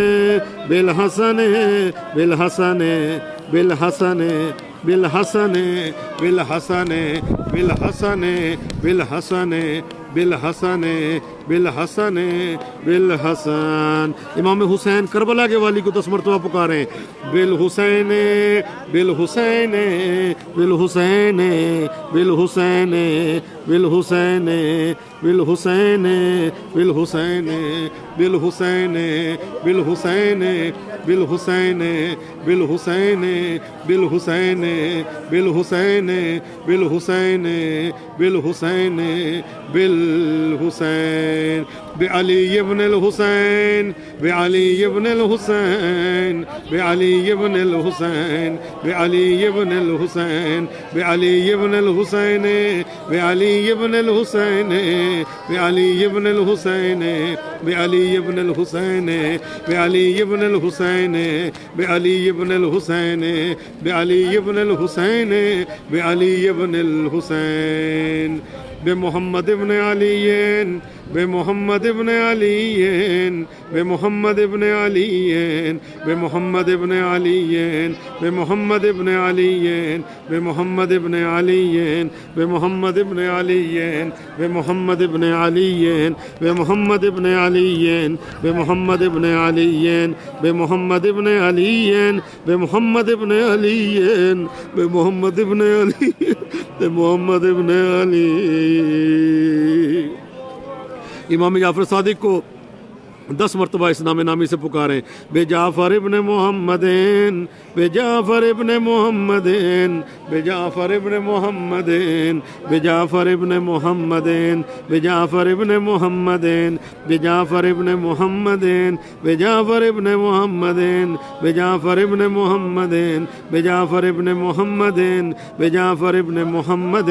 بالحسن بالحسن بالحسن بالحسن بالحسن بالحسن بالحسن بالحسن بالحسن بالحسن۔ امام حسین کربلا کے والی کو 10 مرتبہ پکاریں۔ بالحسین بالحسین بالحسین بالحسین بالحسین بالحسین بالحسین بالحسین بالحسین بالحسین بالحسین بالحسین بالحسین بالحسین بالحسین بالحسین بعلی ابن الحسین بعلی ابن الحسین بعلی ابن الحسین بعلی ابن الحسین بعلی ابن الحسین بعلی ابن الحسین بعلی ابن الحسین بعلی ابن الحسین بعلی ابن الحسین بعلی ابن الحسین بعلی ابن الحسین بعلی ابن الحسین بمحمد ابن علی بمحمد ابن علی بمحمد ابن علی بمحمد ابن علی بمحمد ابن علی بمحمد ابن علی بمحمد ابن علی بمحمد ابن علی بمحمد ابن علی بمحمد ابن علی بمحمد ابن علی بمحمد ابن علی بمحمد ابن علی بمحمد ابن علی۔ امام جعفر صادق کو 10 مرتبہ اس نام نامی سے پکاریں، بے جعفر ابن محمد بے جعفر ابن محمد بے جعفر ابن محمد بے جعفر ابن محمد بے جعفر ابن محمد بے جعفر ابن محمد بے جعفر ابن محمد بے جعفر ابن محمد بے جعفر ابن محمد بے جعفر ابن محمد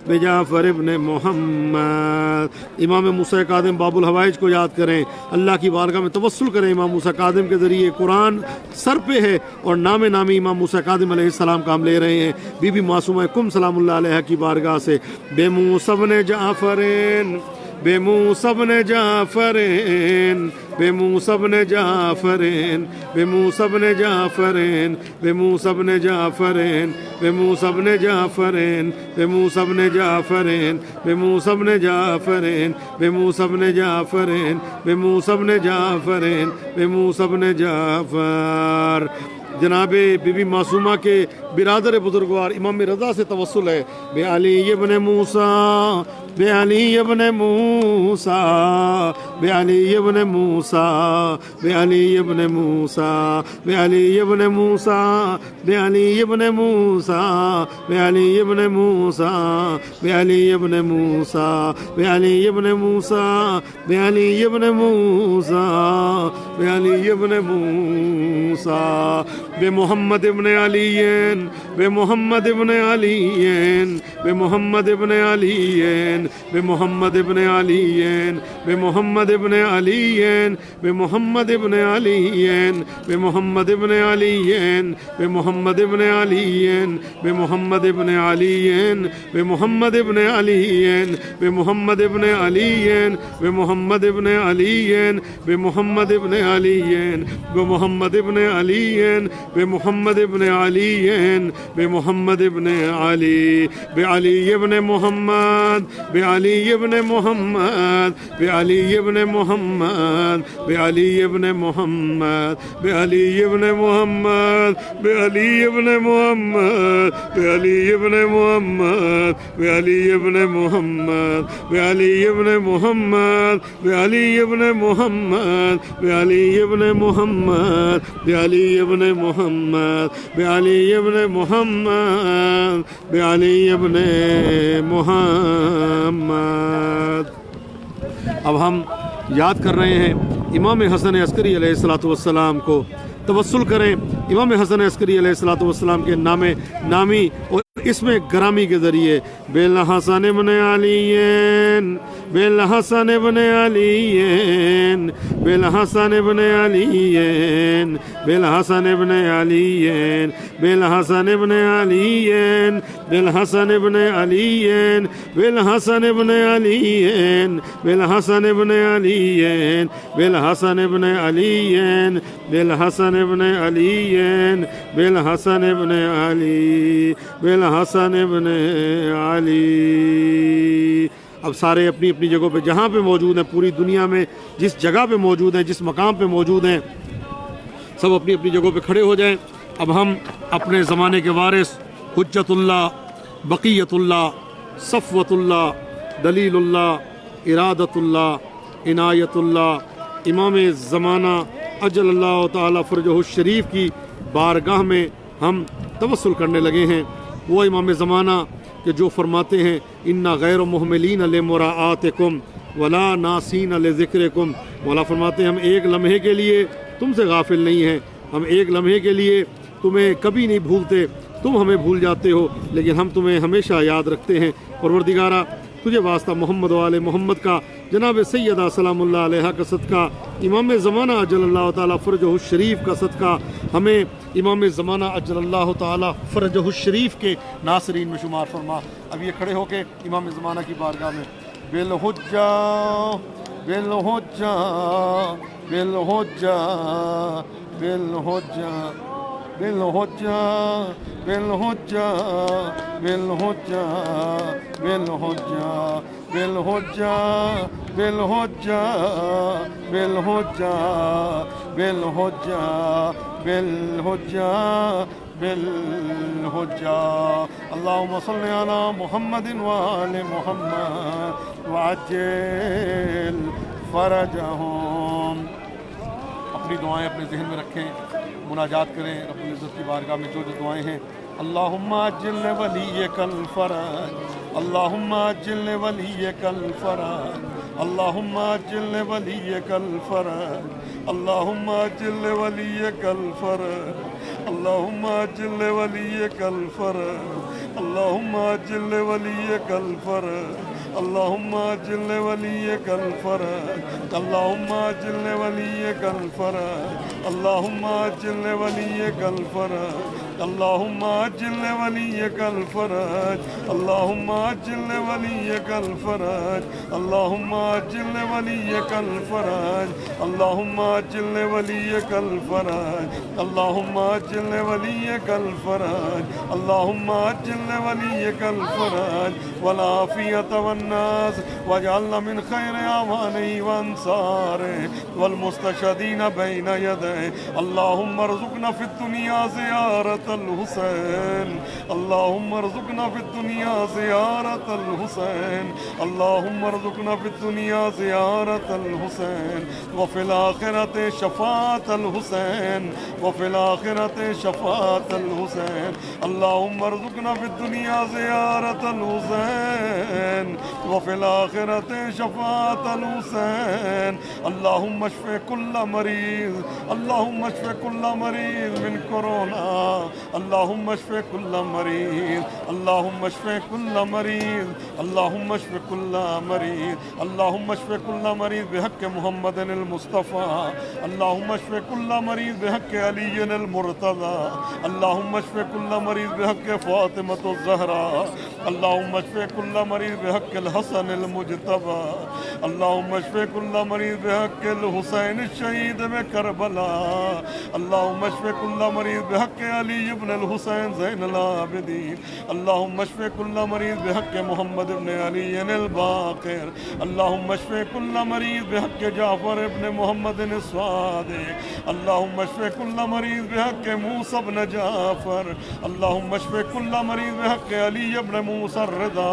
بے جعفر ابن محمد۔ امام موسیٰ کاظم باب الحوائج کو یاد کریں، اللہ کی بارگاہ میں توسل کریں۔ امام موسیٰ کاظم کے ذریعے قرآن سر پہ ہے اور نام نامی امام موسیٰ کاظم علیہ السلام کا ہم لے رہے ہیں۔ بی بی معصومہ کم سلام اللہ علیہ کی بارگاہ سے بے موسیٰ بن جعفرین بے موسیٰ بن جعفرین بے موسیٰ بن جعفرین بے موسیٰ بن جعفرین بے موسیٰ بن جعفرین بے موسیٰ بن جعفرین بے موسیٰ بن جعفرین بے موسیٰ بن جعفرین بے موسیٰ بن جعفرین بے موسیٰ بن جعفرین بے موسیٰ بن جعفر۔ جناب بی بی معصومہ کے برادر بزرگوار امام رضا سے توسل ہے، بے علی ابن موسیٰ بے علی ابن موسیٰ بے علی ابن موسیٰ بے علی ابن موسیٰ بے علی ابن موسیٰ بے علی ابن موسیٰ بے علی ابن موسیٰ بے علی ابن موسیٰ بے علی ابن موسیٰ بے علی ابن موسیٰ بے علی ابن موسیٰ بے محمد ابن علی بے محمد ابن علی بے محمد ابن علی بے محمد ابن علی بے محمد ابن علی بے محمد ابن علی بے محمد ابن علی بے محمد ابن علی بے محمد ابن علی بے محمد ابن علی بے محمد ابن علی بے محمد ابن علی بے محمد ابن علی بے محمد ابن علی بے محمد ابن علی بے محمد ابن علی بے علی ابن محمد بے علی ابن محمد بے علی ابن محمد بے علی ابن محمد بے علی ابن محمد بے علی ابن محمد بے علی ابن محمد بے علی ابن محمد بے علی ابن محمد بے علی ابن محمد بے علی ابن محمد بے علی ابن محمد بے علی ابن محمد بے علی ابن محمد۔ اب ہم یاد کر رہے ہیں امام حسن عسکری علیہ الصلوۃ والسلام کو، توسل کریں امام حسن عسکری علیہ الصلوۃ والسلام کے نامی اور اسم گرامی کے ذریعے بالحسن ابن علی بالحسن ابن علی بالحسن ابن علی بالحسن ابن علی بالحسن ابن علی بالحسن ابن علی بالحسن ابن علی بالحسن ابن علی بالحسن ابن علی بالحسن ابن علی بالحسن ابن علی بالحسن ابن علی۔ اب سارے اپنی اپنی جگہوں پہ جہاں پہ موجود ہیں، پوری دنیا میں جس جگہ پہ موجود ہیں، جس مقام پہ موجود ہیں، سب اپنی اپنی جگہوں پہ کھڑے ہو جائیں۔ اب ہم اپنے زمانے کے وارث حجت اللہ، بقیت اللہ، صفوت اللہ، دلیل اللہ، ارادت اللہ، عنایت اللہ، امام زمانہ اجل اللہ تعالی فرجہ الشریف کی بارگاہ میں ہم توسل کرنے لگے ہیں۔ وہ امام زمانہ کہ جو فرماتے ہیں انا غیر محملین لمراعاتکم ولا ناسین لذکرکم، مولا فرماتے ہیں ہم ایک لمحے کے لیے تم سے غافل نہیں ہیں، ہم ایک لمحے کے لیے تمہیں کبھی نہیں بھولتے، تم ہمیں بھول جاتے ہو لیکن ہم تمہیں ہمیشہ یاد رکھتے ہیں۔ پروردگارہ تجھے واسطہ محمد و آل محمد کا، جناب سیدہ سلام اللہ علیہ کا صدقہ، امام زمانہ اجل اللہ تعالیٰ فرجہ الشریف کا صدقہ ہمیں امام زمانہ اجل اللہ تعالیٰ فرجہ الشریف کے ناصرین میں شمار فرما۔ اب یہ کھڑے ہو کے امام زمانہ کی بارگاہ میں بالحجہ بالحجہ بالحجہ بالحجہ بالحجہ بالحجہ بالحجہ بالحجہ بالحجہ بالحجہ بالحجہ بالحجہ بالحجہ بالحجہ اللہم صلی علی محمد وآل محمد وعجل فرجہم۔ اپنی دعائیں اپنے ذہن میں رکھیں، مناجات کریں رب العزت کی بارگاہ میں جو دعائیں ہیں۔ اللہم عجل ولیک الفرج، اللہم عجل ولیک الفرج، اللہم عجل ولیک الفرج، اللہم عجل ولیک الفرج، اللہم عجل ولیک الفرج، اللہم عجل ولیک الفرج، اللہم عجل ولیک الفرج، اللہم عجل ولیک الفرج، اللہم عجل ولیک الفرج، اللہم عجل ولیک الفرج، اللہم عجل ولیک الفرج، اللہم عجل ولیک الفرج، اللہم عجل ولیک الفرج، اللہم عجل ولیک الفرج، اللہم عجل ولیک الفرج والعافیۃ والناس واجعلنا من خیر اعوانہ وانصارہ والمستشہدین بین یدیہ۔ اللہم ارزقنا فی الدنیا زیارت الحسین، اللہم ارزقنا فی الدنیا زیارت الحسین، اللہم ارزقنا فی الدنیا زیارت الحسین وفی الآخرۃ شفاعت الحسین، وفی الآخرۃ شفاعت الحسین، اللہم ارزقنا فی الدنیا زیارت الحسین وفی الآخرۃ شفاعت الحسین، اللہم اشف کل مریض، اللہم اشف کل مریض من کورونا، اللہم اشف کل مریض، اللہم اشف کل مریض، اللہم اشف کل مریض، اللہم اشف کل مریض بحق محمد المصطفیٰ، اللہم اشف کل مریض بحق علی المرتضی، اللہم اشف کل مریض بحق فاطمۃ الزہرا، اللہم اشف کل مریض بحق الحسن المجتبی، اللہم اشف کل مریض بحق الحسین الشہید بکربلا، اللہم اشف کل مریض بحق علی ابن الحسین زین العابدین، اللہم اشف کل مریض بحق محمد ابن علی الباقر، اللہم اشف کل مریض بحق جعفر ابن محمد الصادق، اللہم اشف کل مریض بحق موسیٰ ابن جعفر، اللہم اشف کل مریض بحق علی ابن موسیٰ الرضا،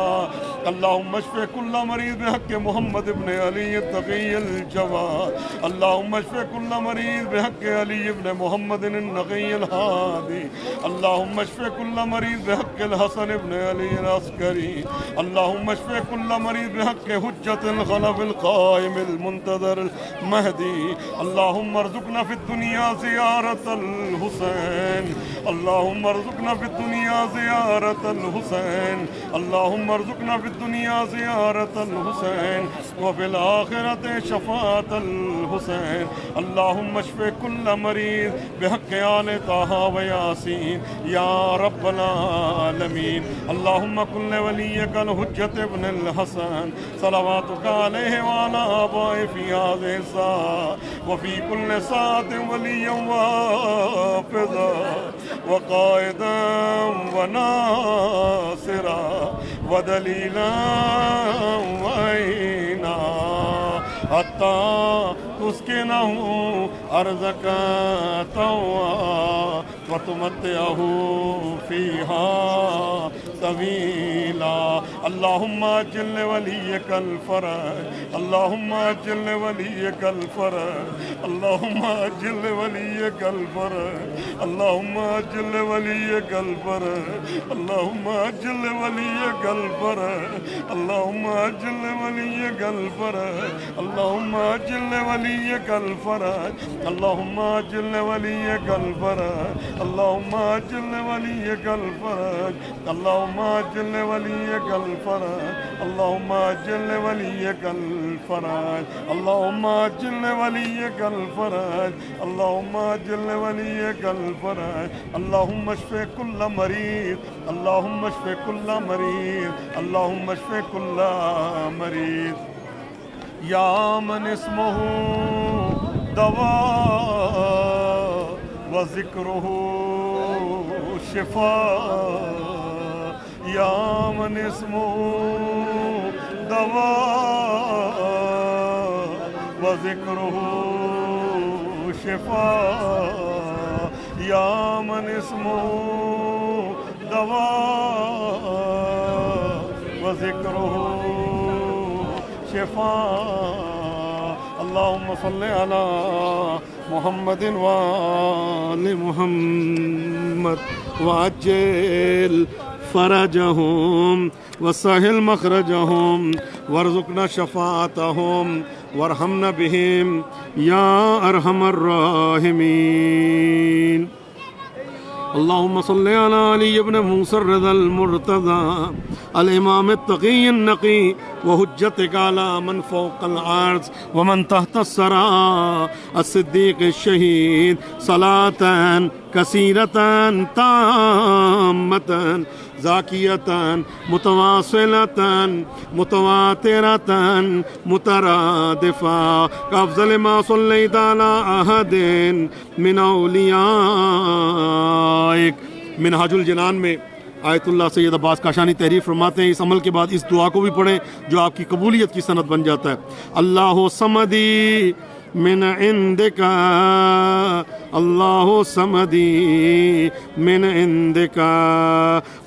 اللہم اشف کل مریض بحق محمد ابن علی التقی الجواد، اللہم اشف کل مریض بحق علی ابن محمد النقی الہادی، اللہم اشف کل مریض بحق الحسن ابن علی العسکری، اللہم اشف کل مریض بحق حجت الخلف القائم المنتظر المہدی، اللہم ارزقنا فی الدنیا زیارت الحسین، اللہم ارزقنا فی الدنیا زیارت الحسین، اللہم ارزقنا فی الدنیا زیارت الحسین وفی الآخرۃ شفاعت الحسین، اللہم اشف کل مریض بحق آل طہ و یاسین یا رب العالمین، اللہم کن ولیک الحجت ابن الحسن صلواتک علیہ وعلی آبائہ فی ہذہ الساعۃ وفی کل ساعۃ ولیا وحافظا وقائدا وناصرا ودلیلا وعینا حتی تسکنہ ارضک طوعا وتمتعہ فیہا طویلا، اللہم عجل ولیک الفرج، اللہم عجل ولیک الفرج، اللہم عجل ولیک الفرج، اللہم عجل ولیک الفرج، اللہم عجل ولیک الفرج، اللہم عجل ولیک الفرج، اللہم عجل ولیک الفرج، اللہم عجل ولیک الفرج، اللہم عجل ولیک الفرج، اللہم اللهم عجل لوليك الفرج اللهم عجل لوليك الفرج اللهم عجل لوليك الفرج اللهم عجل لوليك الفرج اللهم اشف كل مريض اللهم اشف كل مريض اللهم اشف كل مريض يا من اسمه دواء وذكره شفاء يا من اسمه دواء وذكره شفاء يا من اسمه دواء وذكره شفاء اللهم صل على محمد وآل محمد وعجل فرجهم وسهل مخرجهم وارزقنا شفاعتهم وارحمنا بهم يا أرحم الراحمين اللهم صل على علي بن موسى الرضا المرتضى الإمام التقي النقي وحجتك على من فوق العرش ومن تحت الثرى الصديق الشهيد صلاة كثيرة تامة زاكية متواصلة متواترة مترادفة كأفضل ما صليت على أحد من أوليائك منہاج الجنان میں آیت اللہ سید عباس کاشانی تحریر فرماتے ہیں اس عمل کے بعد اس دعا کو بھی پڑھیں جو آپ کی قبولیت کی سند بن جاتا ہے اللہ صمدی من عندك الله صمدي من عندك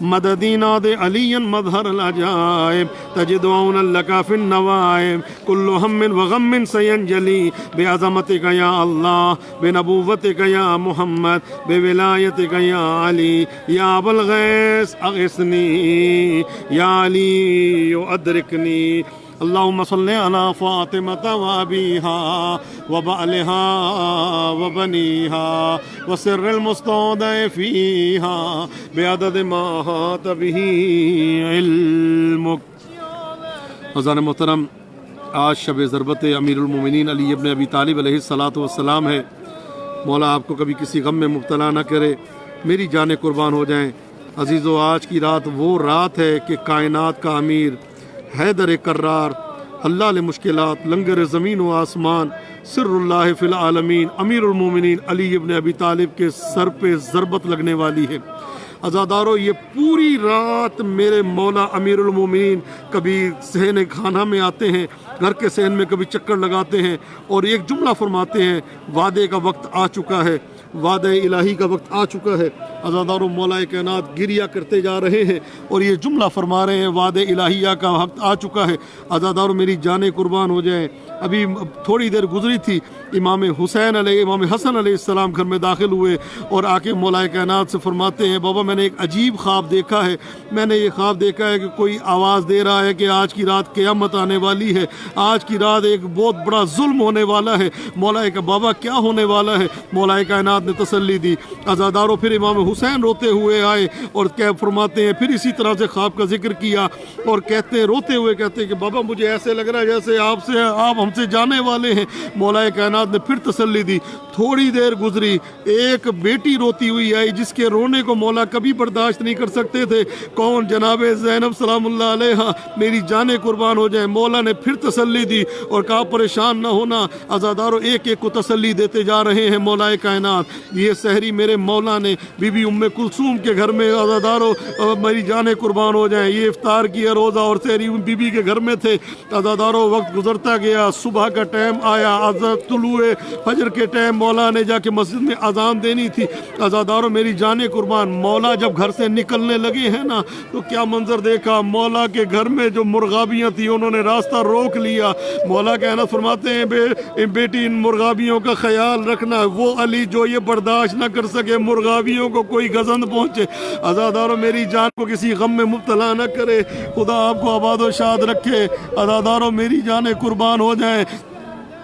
مددي ناد عليا مظهر العجائب تجد عونا لك في النوائب كل هم وغم سينجلي بعظمتك يا الله بنبوتك يا محمد بولايتك يا علي يا أبا الغيث أغثني يا علي أدركني اللهم صل على فاطمة وأبيها وبعلها وبنيها وسر المستودع فيها بعدد ما أحاط به علمك. حضرات محترم، آج شب ضربت امیر المومنین علی ابن ابی طالب علیہ الصلاۃ والسلام ہے. مولا آپ کو کبھی کسی غم میں مبتلا نہ کرے، میری جانیں قربان ہو جائیں. عزیزو، آج کی رات وہ رات ہے کہ کائنات کا امیر حیدر کرار، حلال مشکلات، لنگر زمین و آسمان، سر اللہ فی العالمین، امیر المومنین علی ابن ابی طالب کے سر پہ ضربت لگنے والی ہے. عزادارو، یہ پوری رات میرے مولا امیر المومنین کبھی صحن کھانا میں آتے ہیں، گھر کے صحن میں کبھی چکر لگاتے ہیں اور ایک جملہ فرماتے ہیں، وعدے کا وقت آ چکا ہے، وعدہ الہی کا وقت آ چکا ہے. عزادارو، مولا کائنات گریہ کرتے جا رہے ہیں اور یہ جملہ فرما رہے ہیں، وعدہ الہیہ کا وقت آ چکا ہے. عزادارو، میری جانیں قربان ہو جائیں. ابھی تھوڑی دیر گزری تھی، امام حسین علیہ امام حسن علیہ السلام گھر میں داخل ہوئے اور آ کے مولا کائنات سے فرماتے ہیں، بابا میں نے ایک عجیب خواب دیکھا ہے. میں نے یہ خواب دیکھا ہے کہ کوئی آواز دے رہا ہے کہ آج کی رات قیامت آنے والی ہے، آج کی رات ایک بہت بڑا ظلم ہونے والا ہے. مولا کا بابا کیا ہونے والا ہے؟ مولا کائنات نے تسلی دی. عزادارو، پھر امام حسین روتے ہوئے آئے اور کیا فرماتے ہیں، پھر اسی طرح سے خواب کا ذکر کیا اور کہتے ہیں، روتے ہوئے کہتے ہیں کہ بابا مجھے ایسے لگ رہا ہے جیسے آپ ہم سے جانے والے ہیں. مولا کائنات نے پھر تسلی دی. تھوڑی دیر گزری، ایک بیٹی روتی ہوئی آئی جس کے رونے کو مولا کبھی برداشت نہیں کر سکتے تھے. کون؟ جناب زینب سلام اللہ علیہا. میری جانیں قربان ہو جائیں. مولا نے پھر تسلی دی اور کہا پریشان نہ ہونا. عزادارو، ایک ایک کو تسلی دیتے جا رہے ہیں مولا کائنات. یہ سحری میرے مولا نے بی بی ام کلثوم کے گھر میں، عزادارو میری جانیں قربان ہو جائیں، یہ افطار کیا روزہ اور سحری بی بی کے گھر میں تھے. عزادارو، وقت گزرتا گیا، صبح کا ٹائم آیا، طلوع فجر کے ٹائم مولا نے جا کے مسجد میں اذان دینی تھی. عزادارو، میری جانیں قربان، مولا جب گھر سے نکلنے لگے ہیں نا تو کیا منظر دیکھا. مولا کے گھر میں جو مرغابیاں تھیں انہوں نے راستہ روک لیا. مولا کائنات فرماتے ہیں، بیٹی ان مرغابیوں کا خیال رکھنا، وہ علی جو یہ برداشت نہ کر سکے مرغابیوں کو کوئی گزند پہنچے. عزادارو، میری جان کو کسی غم میں مبتلا نہ کرے، خدا آپ کو آباد و شاد رکھے. عزادارو، میری جانیں قربان ہو جائیں.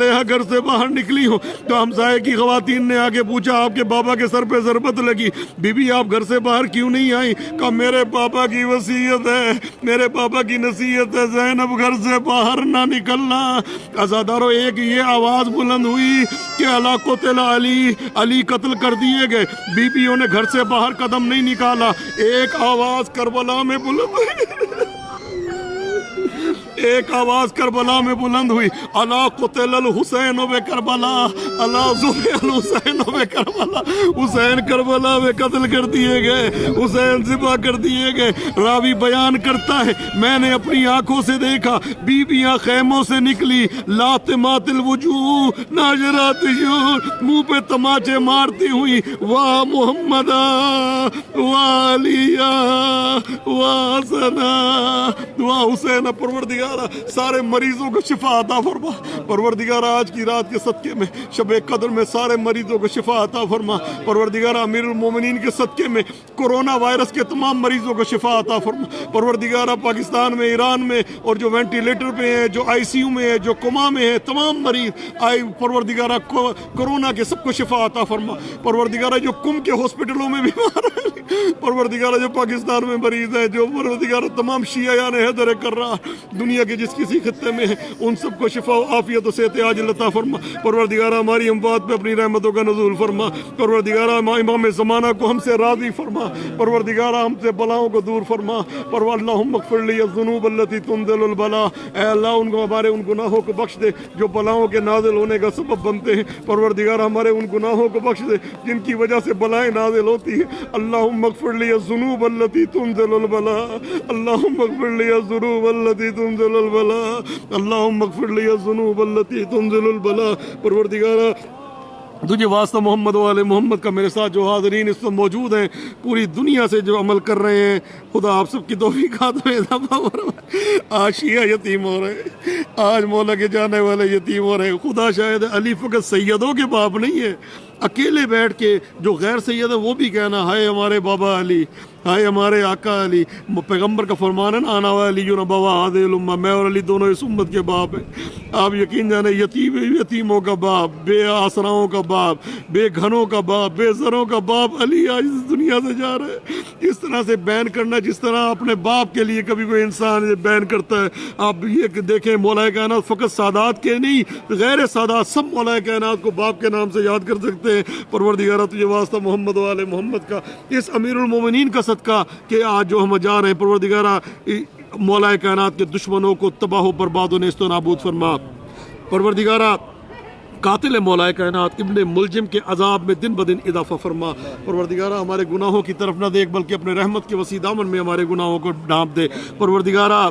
صالحہ گھر سے باہر نکلی ہوں تو ہمسائے کی خواتین نے آگے پوچھا آپ کے بابا کے سر پہ ضربت لگی، بی بی آپ گھر سے باہر کیوں نہیں آئی؟ کہا میرے پاپا کی وصیت ہے، میرے پاپا کی نصیحت ہے زینب گھر سے باہر نہ نکلنا۔ عزادارو ایک یہ آواز بلند ہوئی کہ اللہ قتل علی، علی قتل کر دیے گئے، بیویوں نے گھر سے باہر قدم نہیں نکالا۔ ایک آواز کربلا میں بلند ہوئی، ایک آواز کربلا میں بلند ہوئی، اللہ قتل الحسین و کربلا، اللہ ذبح الحسین و کربلا، حسین کربلا میں قتل کر دیے گئے، حسین ذبح کر دیے گئے۔ راوی بیان کرتا ہے میں نے اپنی آنکھوں سے دیکھا بیویاں خیموں سے نکلی، لاتمات الوجوہ ناظرات شور، منہ پہ تماچے مارتی ہوئی، واہ محمد واہ علی واہ حسن واہ حسین۔ پروردگارہ سارے مریضوں کو شفا عطا فرما، پروردگارہ آج کی رات کے صدقے میں شب قدر میں سارے مریضوں کو شفا عطا فرما، پروردگارہ امیر المومنین کے صدقے میں کورونا وائرس کے تمام مریضوں کو شفا عطا فرما، پروردگارہ پاکستان میں، ایران میں اور جو وینٹیلیٹر پہ ہیں، جو آئی سی یو میں ہے، جو کوما میں ہے، تمام مریض پروردگارہ کورونا کے سب کو شفا عطا فرما، پروردگارہ جو کم کے ہاسپٹلوں میں بیمار ہیں، پروردگارہ جو پاکستان میں مریض ہیں، جو پروردگارہ تمام شیعیان حیدر کر رہا دنیا کے جس کسی خطے میں ہیں، ان سب کو شفا و عافیت و صحت عاجل عطا فرما، پروردگارہ ہماری اموات پہ اپنی رحمتوں کا نزول فرما، پروردگارہ امام زمانہ کو ہم سے راضی فرما، پروردگارہ ہم سے بلاؤں کو دور فرما، اللہم اغفر لی الذنوب التي تنزل البلاء، اے اللہ ان کو ہمارے ان گناہوں کو بخش دے جو بلاؤں کے نازل ہونے کا سبب بنتے ہیں، پروردگارہ ہمارے ان گناہوں کو بخش دے جن کی وجہ سے بلائیں نازل ہوتی ہیں، اللہم اغفر لی الذنوب التي تنزل البلاء، اللہم اغفر لی الذنوب التي تنزل البلاء، اللہم اغفر لی الذنوب التي تنزل البلاء۔ پروردگارہ تجھے واسطہ محمد و آل محمد کا میرے ساتھ جو حاضرین اس وقت موجود ہیں پوری دنیا سے جو عمل کر رہے ہیں، خدا آپ سب کی توفیقات میں اضافہ فرمائے۔ آج شیعہ یتیم ہو رہے ہیں، آج مولا کے جانے والے یتیم ہو رہے ہیں۔ خدا شاید علی فقط سیدوں کے باپ نہیں ہے، اکیلے بیٹھ کے جو غیر سید ہے وہ بھی کہنا ہائے ہمارے بابا علی، ہائے ہمارے آقا علی۔ پیغمبر کا فرمان ہے نا انا علی بابا ہذہ الامہ، میں اور علی دونوں اس امت کے باپ ہیں۔ آپ یقین جانے یتیموں کا باپ، بے آسراؤں کا باپ، بے گھروں کا باپ، بے زروں کا باپ علی آج اس دنیا سے جا رہا ہے۔ اس طرح سے بیان کرنا جس طرح اپنے باپ کے لیے کبھی کوئی انسان بیان کرتا ہے، آپ یہ دیکھیں مولا کائنات فقط سادات کے نہیں، غیر سادات سب مولا کائنات کو باپ کے نام سے یاد کر سکتے ہیں۔ پروردگارہ تجھے واسطہ محمد و آل محمد کا اس امیر المومنین کا صدقہ کہ آج جو ہم جا رہے ہیں، پروردگارہ مولا کائنات کے دشمنوں کو تباہ و برباد و نیست و نابود فرما، پروردگارہ قاتل مولا کائنات ابن ملجم کے عذاب میں دن بدن اضافہ فرما، پروردگارہ ہمارے گناہوں کی طرف نہ دیکھ بلکہ اپنے رحمت کے وسیع دامن میں ہمارے گناہوں کو ڈھانپ دے، پروردگارہ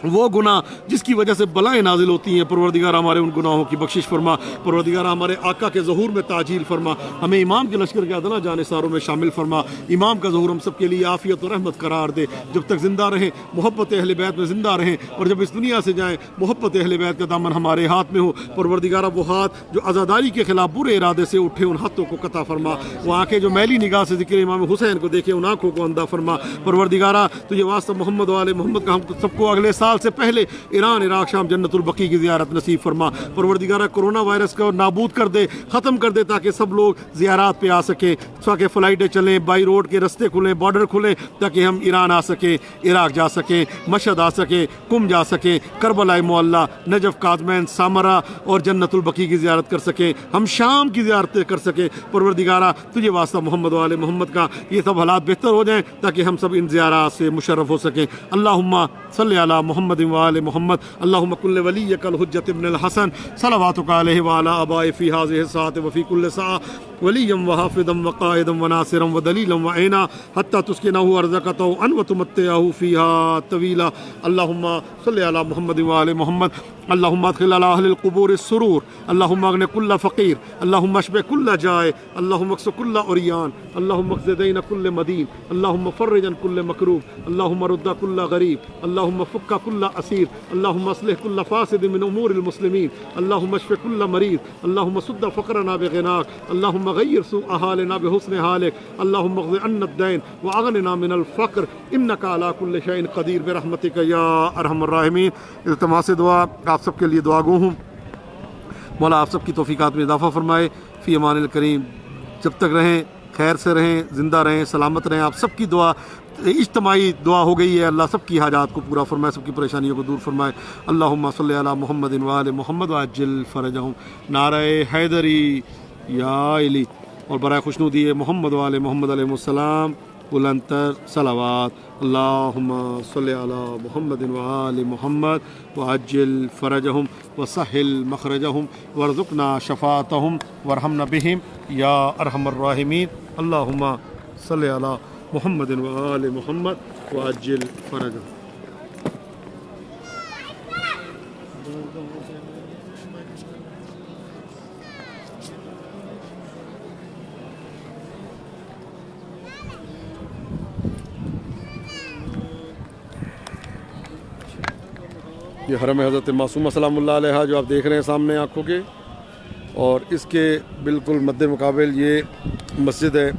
وہ گناہ جس کی وجہ سے بلائیں نازل ہوتی ہیں پروردگارہ ہمارے ان گناہوں کی بخشش فرما، پروردگارہ ہمارے آقا کے ظہور میں تعجیل فرما، ہمیں امام کے لشکر کے ادنا جانثاروں میں شامل فرما، امام کا ظہور ہم سب کے لیے عافیت و رحمت قرار دے، جب تک زندہ رہیں محبت اہل بیت میں زندہ رہیں، اور جب اس دنیا سے جائیں محبت اہل بیت کا دامن ہمارے ہاتھ میں ہو، پروردگارہ وہ ہاتھ جو عزاداری کے خلاف برے ارادے سے اٹھے ان ہاتھوں کو قطع فرما، وہ آنکھیں جو میلی نگاہ سے ذکر امام حسین کو دیکھے ان آنکھوں کو اندھا فرما، پروردگارہ تجھے واسطہ محمد و آل محمد کا ہم سب کو اگلے سال سے پہلے ایران عراق شام جنت البقیع کی زیارت نصیب فرما، پروردگارہ کورونا وائرس کو نابود کر دے، ختم کر دے تاکہ سب لوگ زیارات پہ آ سکیں، تاکہ فلائٹیں چلیں، بائی روڈ کے رستے کھلیں، بارڈر کھلیں، تاکہ ہم ایران آ سکیں، عراق جا سکیں، مشہد آ سکیں، قم جا سکیں، کربلا معلیٰ، نجف، قازمین، سامرا اور جنت البقیع کی زیارت کر سکیں، ہم شام کی زیارتیں کر سکیں، پروردگارہ تجھے واسطہ محمد و آل محمد کا یہ سب حالات بہتر ہو جائیں تاکہ ہم سب ان زیارات سے مشرف ہو سکیں۔ اللہم صلی علی محمد و آل محمد، اللہم کل ولیک الحجۃ ابن الحسن صلواتک علیہ وعلی آبائہ فی ہذہ الساعۃ وفی کل ساعۃ ولیا وحافظا وقائدا وناصرا ودلیلا وعینا حتی تسکنہ ارضک طوعا وتمتعہ فیہا طویلا۔ اللہم صلی علی محمد و آل محمد، اللہم ادخل علی اہل القبور السرور، اللہم اغن کل فقیر، اللہم اشبع کل جائع، اللہم اکس کل عریان، اللہم اقض دین کل مدین، اللہم فرج عن کل مکروب، اللہم رد کل غریب، اللہم فک کل اسیر، اللہم اصلح کل فاسد من امور المسلمین، اللہم اشف کل مریض، اللہم سد فقرنا بغناک، اللہم غیر سوء حالنا بحسن حالک، اللہم اقض عنا الدین واغننا من الفقر انک علی کل شیء قدیر برحمتک یا ارحم الراحمین۔ التماس دعا آپ سب کے لیے دعا گو ہوں۔ مولا آپ سب کی توفیقات میں اضافہ فرمائے. فی امان الکریم. جب تک رہیں خیر سے رہیں، زندہ رہیں، سلامت رہیں. آپ سب کی دعا اجتماعی دعا ہو گئی ہے. اللہ سب کی حاجات کو پورا فرمائے، سب کی پریشانیوں کو دور فرمائے. اللہم صلی علی محمد وآل محمد وعجل فرجہم. نعرہ حیدری یا علی. اور برائے خوشنودی محمد وآل محمد علیہ السلام بلندتر صلوات. اللہم صلی علی محمد وآل محمد وعجل فرجہم وسہل مخرجہم وارزقنا شفاعتہم وارحمنا بہم یا ارحم الراحمین. اللہم صلی علی محمد وآل محمد وعجل فرجہم. یہ حرم حضرت معصومہ سلام اللہ علیہا جو آپ دیکھ رہے ہیں سامنے آنکھوں کے، اور اس کے بالکل مد مقابل یہ مسجد ہے،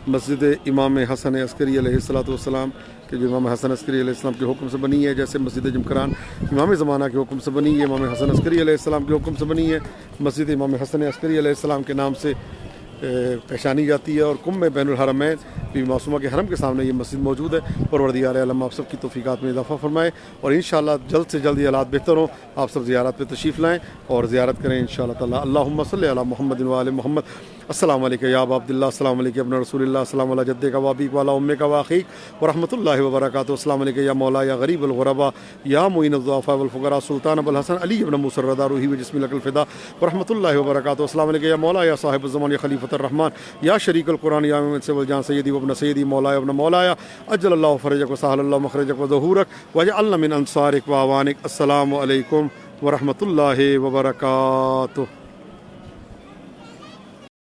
مسجد امام حسن عسکری علیہ السلام کہ جو امام حسن عسکری علیہ السلام کے حکم سے بنی ہے. جیسے مسجد جمکران امام زمانہ کے حکم سے بنی ہے، امام حسن عسکری علیہ السلام کے حکم سے بنی ہے. مسجد امام حسن عسکری علیہ السلام کے نام سے پہچانی جاتی ہے. اور کم میں بین الحرمین بی بی معصومہ کے حرم کے سامنے یہ مسجد موجود ہے. پروردگار عالم آپ سب کی توفیقات میں اضافہ فرمائے، اور انشاءاللہ جلد سے جلد یہ حالات بہتر ہوں. آپ سب زیارت پہ تشریف لائیں اور زیارت کریں انشاءاللہ تعالی. اللہم صلی علی محمد وآل محمد. السلام علیکم یا ابا عبداللہ، السلام علیکم ابن رسول اللہ، السلام علی جدک و ابیک و علی امک و اخیک ورحمۃ اللہ وبرکاتہ. السلام علیکم یا مولا یا غریب الغرباء یا معین الضعفاء والفقراء سلطان ابو الحسن علی ابن موسی الرضا روحی و جسمی لک الفدا ورحمۃ اللہ وبرکاتہ. السلام علیکم یا مولا یا صاحب الزمان یا خلیفۃ الرحمن یا شریک القرآن یا امام سے والجان سیدی و ابن سیدی مولایا ابن مولایا اجل اللہ فرجک و سہل اللہ مخرجک و ظہورک وجعلنا من انصارک و اعوانک. السلام علیکم ورحمۃ اللہ وبرکاتہ.